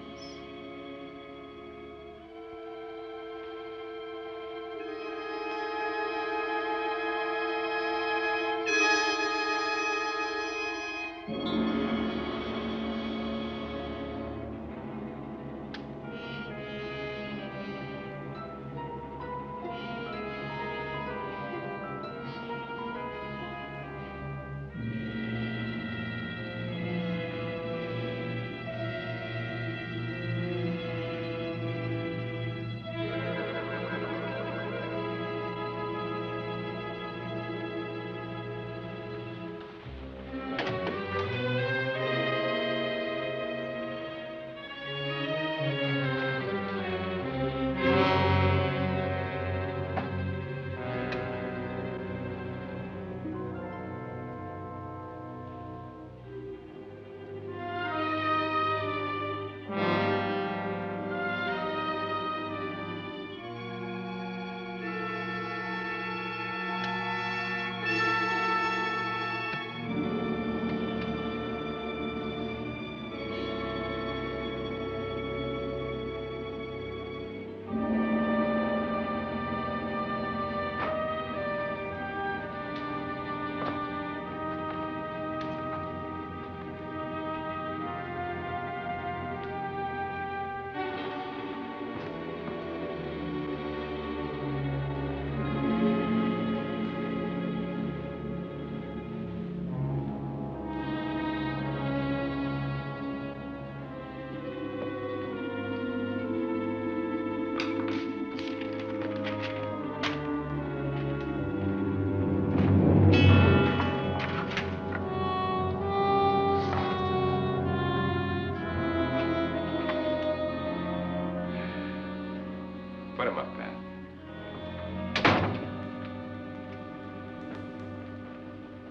Put him up, Pat.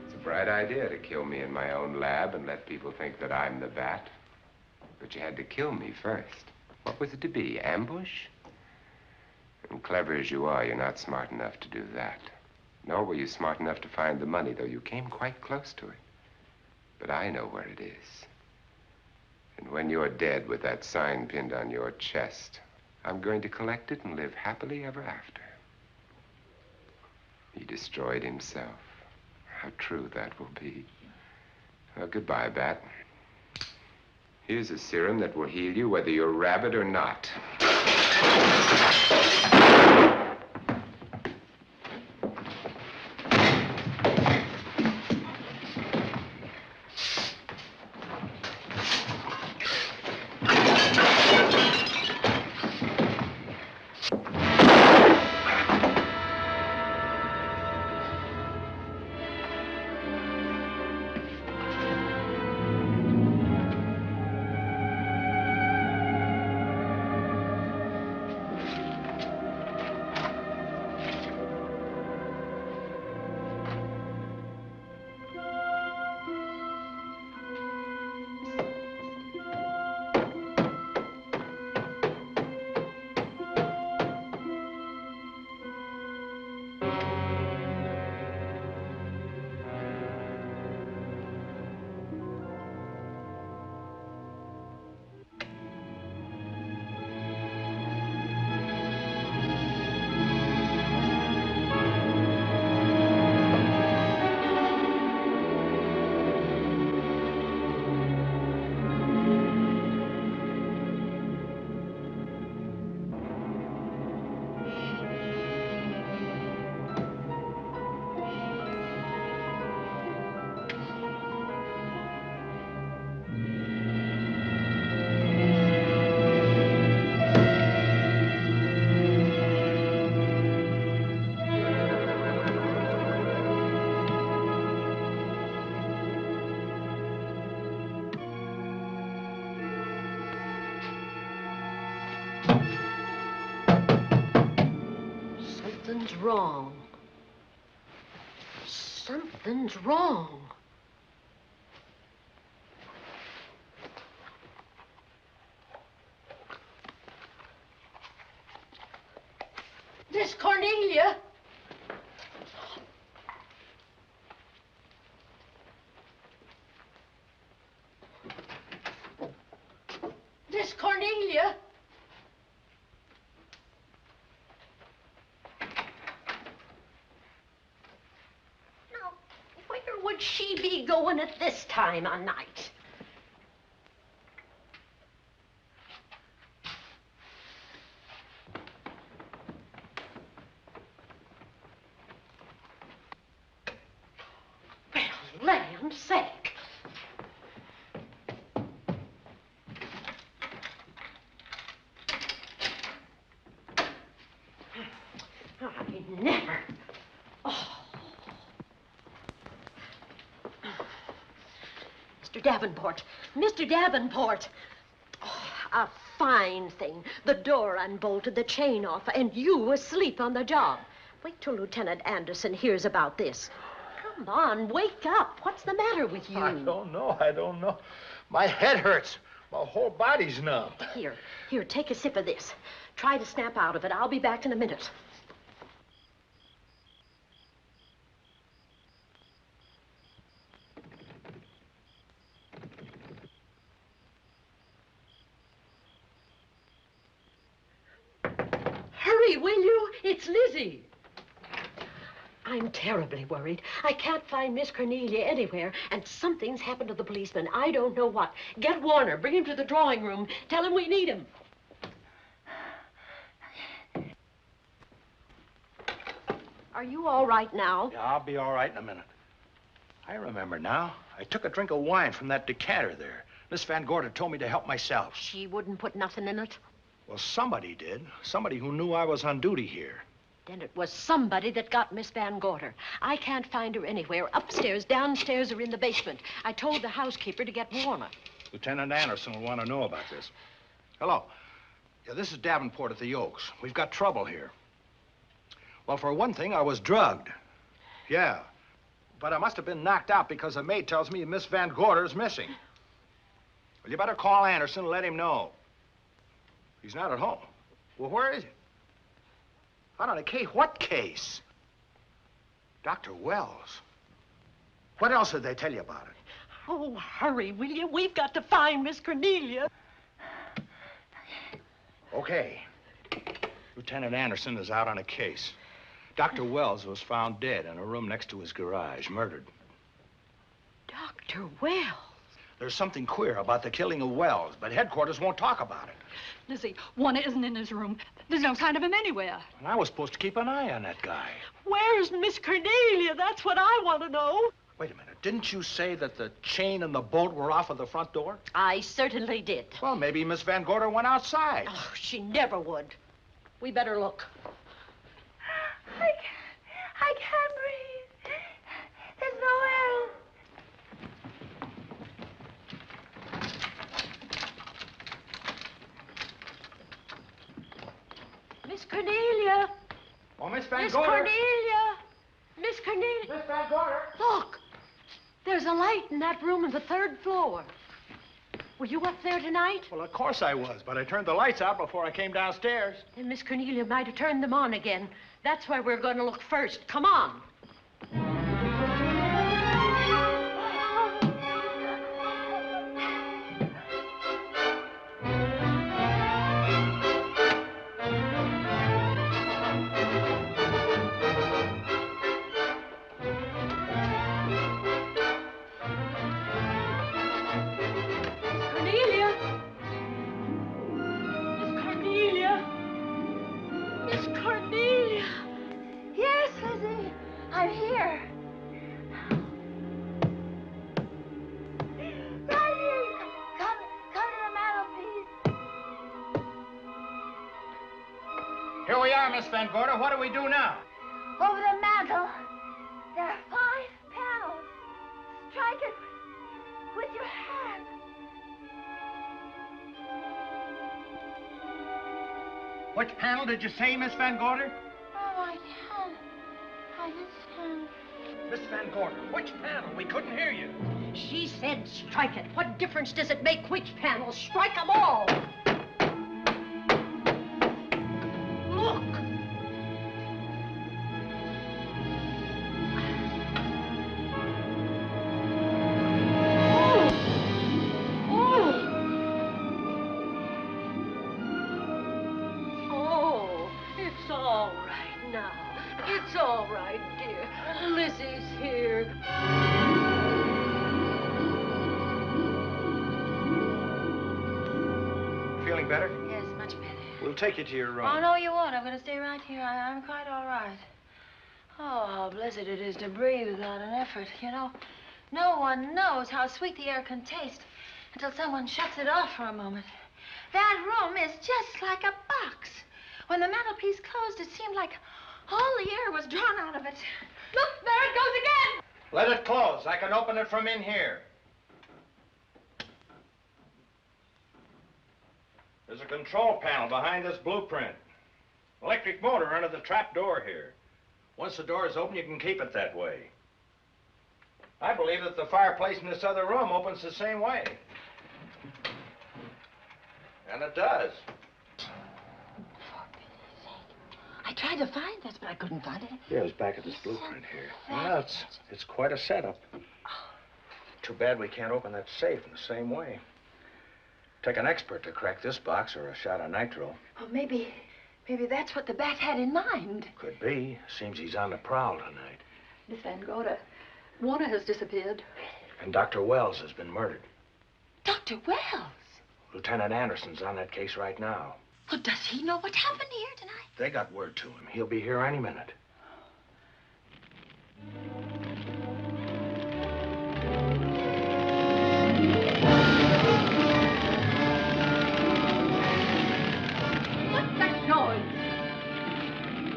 It's a bright idea to kill me in my own lab and let people think that I'm the bat. But you had to kill me first. What was it to be, ambush? And clever as you are, you're not smart enough to do that. Nor were you smart enough to find the money, though you came quite close to it. But I know where it is. And when you're dead with that sign pinned on your chest, I'm going to collect it and live happily ever after. He destroyed himself. How true that will be. Well, goodbye, Bat. Here's a serum that will heal you whether you're rabid or not. Something's wrong. Something's wrong. Miss Cornelia. Miss Cornelia. Where would she be going at this time of night? Well, land's sake. I never. Oh. Mr. Davenport. Mr. Davenport. Oh, a fine thing. The door unbolted, the chain off, and you asleep on the job. Wait till Lieutenant Anderson hears about this. Come on, wake up. What's the matter with you? I don't know. My head hurts. My whole body's numb. Here, take a sip of this. Try to snap out of it. I'll be back in a minute. Hurry, will you? It's Lizzie. I'm terribly worried. I can't find Miss Cornelia anywhere, and something's happened to the policeman. I don't know what. Get Warner. Bring him to the drawing room. Tell him we need him. Are you all right now? Yeah, I'll be all right in a minute. I remember now. I took a drink of wine from that decanter there. Miss Van Gorder told me to help myself. She wouldn't put nothing in it. Well, somebody did. Somebody who knew I was on duty here. Then it was somebody that got Miss Van Gorder. I can't find her anywhere. Upstairs, downstairs, or in the basement. I told the housekeeper to get Warner. Lieutenant Anderson will want to know about this. Hello. Yeah, this is Davenport at the Oaks. We've got trouble here. Well, for one thing, I was drugged. Yeah. But I must have been knocked out because the maid tells me Miss Van Gorder is missing. Well, you better call Anderson and let him know. He's not at home. Well, where is he? Out on a case? What case? Dr. Wells. What else did they tell you about it? Oh, hurry, will you? We've got to find Miss Cornelia. Okay. Lieutenant Anderson is out on a case. Dr. Wells was found dead in a room next to his garage, murdered. Dr. Wells? There's something queer about the killing of Wells, but headquarters won't talk about it. Lizzie, Warner isn't in his room. There's no sign of him anywhere. And I was supposed to keep an eye on that guy. Where's Miss Cornelia? That's what I want to know. Wait a minute. Didn't you say that the chain and the bolt were off of the front door? I certainly did. Well, maybe Miss Van Gorder went outside. Oh, she never would. We better look. I can't breathe. There's no air. Miss Cornelia. Oh, Miss Van Miss Gorder. Cornelia. Miss Cornelia. Miss Van Gorder. Look. There's a light in that room on the 3rd floor. Were you up there tonight? Well, of course I was, but I turned the lights out before I came downstairs. Then Miss Cornelia might have turned them on again. That's where we're going to look first. Come on. Here we are, Miss Van Gorder. What do we do now? Over the mantel, there are 5 panels. Strike it with your hand. Which panel did you say, Miss Van Gorder? Oh, I can't understand. Miss Van Gorder, which panel? We couldn't hear you. She said strike it. What difference does it make which panel? Strike them all. Look. Oh, it's all right now. It's all right, dear. Lizzie's here. Feeling better? Yes, much better. We'll take you to your room. Oh, no, you won't. I'm going to stay right here. I'm quite all right. Oh, how blessed it is to breathe without an effort. You know, no one knows how sweet the air can taste until someone shuts it off for a moment. That room is just like a box. When the mantelpiece closed, it seemed like all the air was drawn out of it. Look, there it goes again. Let it close. I can open it from in here. There's a control panel behind this blueprint. Electric motor under the trap door here. Once the door is open, you can keep it that way. I believe that the fireplace in this other room opens the same way. And it does. I tried to find this, but I couldn't find it. Yeah, it's back at this blueprint here. Well, it's quite a setup. Too bad we can't open that safe in the same way. Take an expert to crack this box or a shot of nitro. Oh, maybe Maybe that's what the bat had in mind. Could be. Seems he's on the prowl tonight. Miss Van Gorder, Warner has disappeared. And Dr. Wells has been murdered. Dr. Wells? Lieutenant Anderson's on that case right now. Well, does he know what happened here tonight? They got word to him. He'll be here any minute. What's that noise?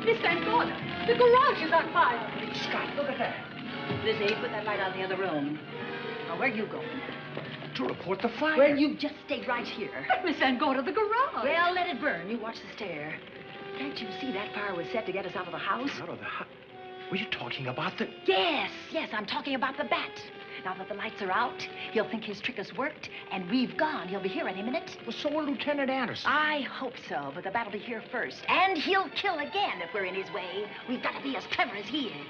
Miss Van Gorder, the garage is on fire. Scott, look at that. Lizzie, put that light out in the other room. Now, where are you going? To report the fire. Well, you just stay right here. But Miss Van Gorder, the garage. Well, let it burn. You watch the stair. Can't you see that fire was set to get us out of the house? Out of the house? Were you talking about the... Yes, I'm talking about the bat. Now that the lights are out, he'll think his trick has worked, and we've gone. He'll be here any minute. Well, so will Lieutenant Anderson. I hope so, but the bat will be here first. And he'll kill again if we're in his way. We've got to be as clever as he is.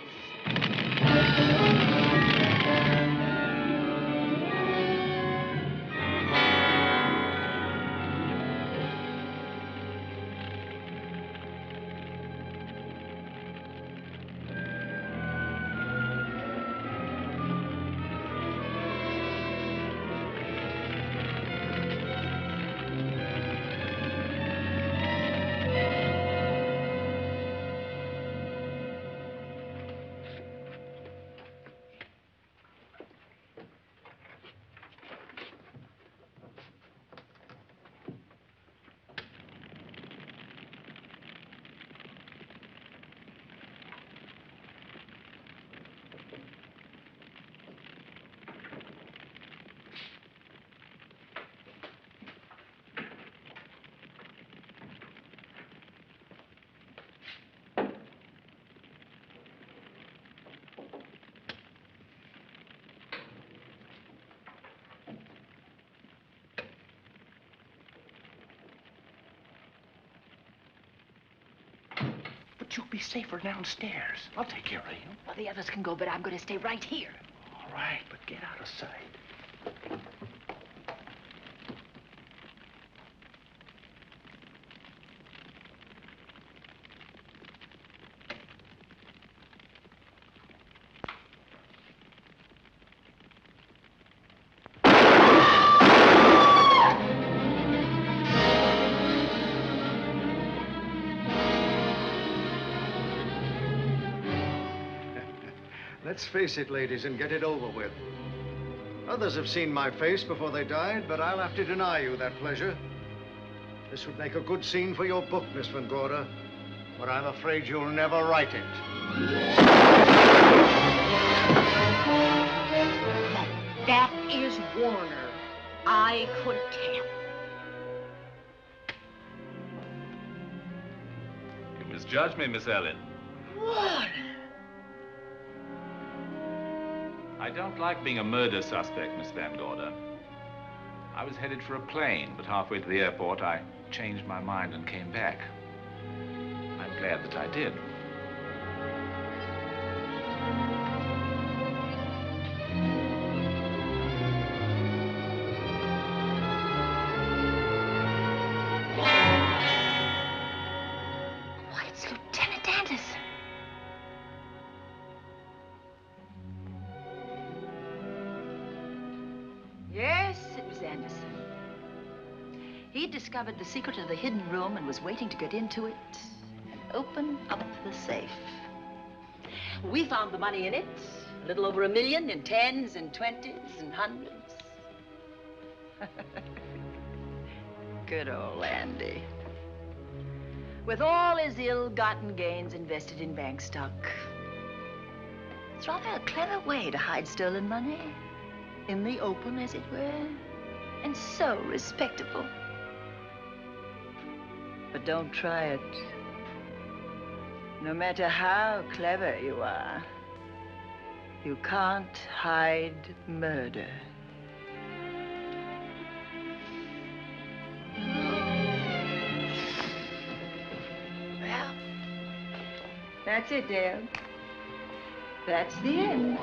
But you'll be safer downstairs. I'll take care of you. Well, the others can go, but I'm going to stay right here. All right, but get out of sight. Let's face it, ladies, and get it over with. Others have seen my face before they died, but I'll have to deny you that pleasure. This would make a good scene for your book, Miss Van Gorder, but I'm afraid you'll never write it. That is Warner. I could tell. You misjudged me, Miss Ellen. Warner! I don't like being a murder suspect, Miss Van Gorder. I was headed for a plane, but halfway to the airport, I changed my mind and came back. I'm glad that I did. Why, it's Lieutenant Anderson. Yes, it was Anderson. He'd discovered the secret of the hidden room and was waiting to get into it and open up the safe. We found the money in it, a little over $1 million in tens and twenties and hundreds. Good old Andy. With all his ill-gotten gains invested in bank stock. It's rather a clever way to hide stolen money. In the open, as it were, and so respectable. But don't try it. No matter how clever you are, you can't hide murder. Well, that's it, Dale. That's the end.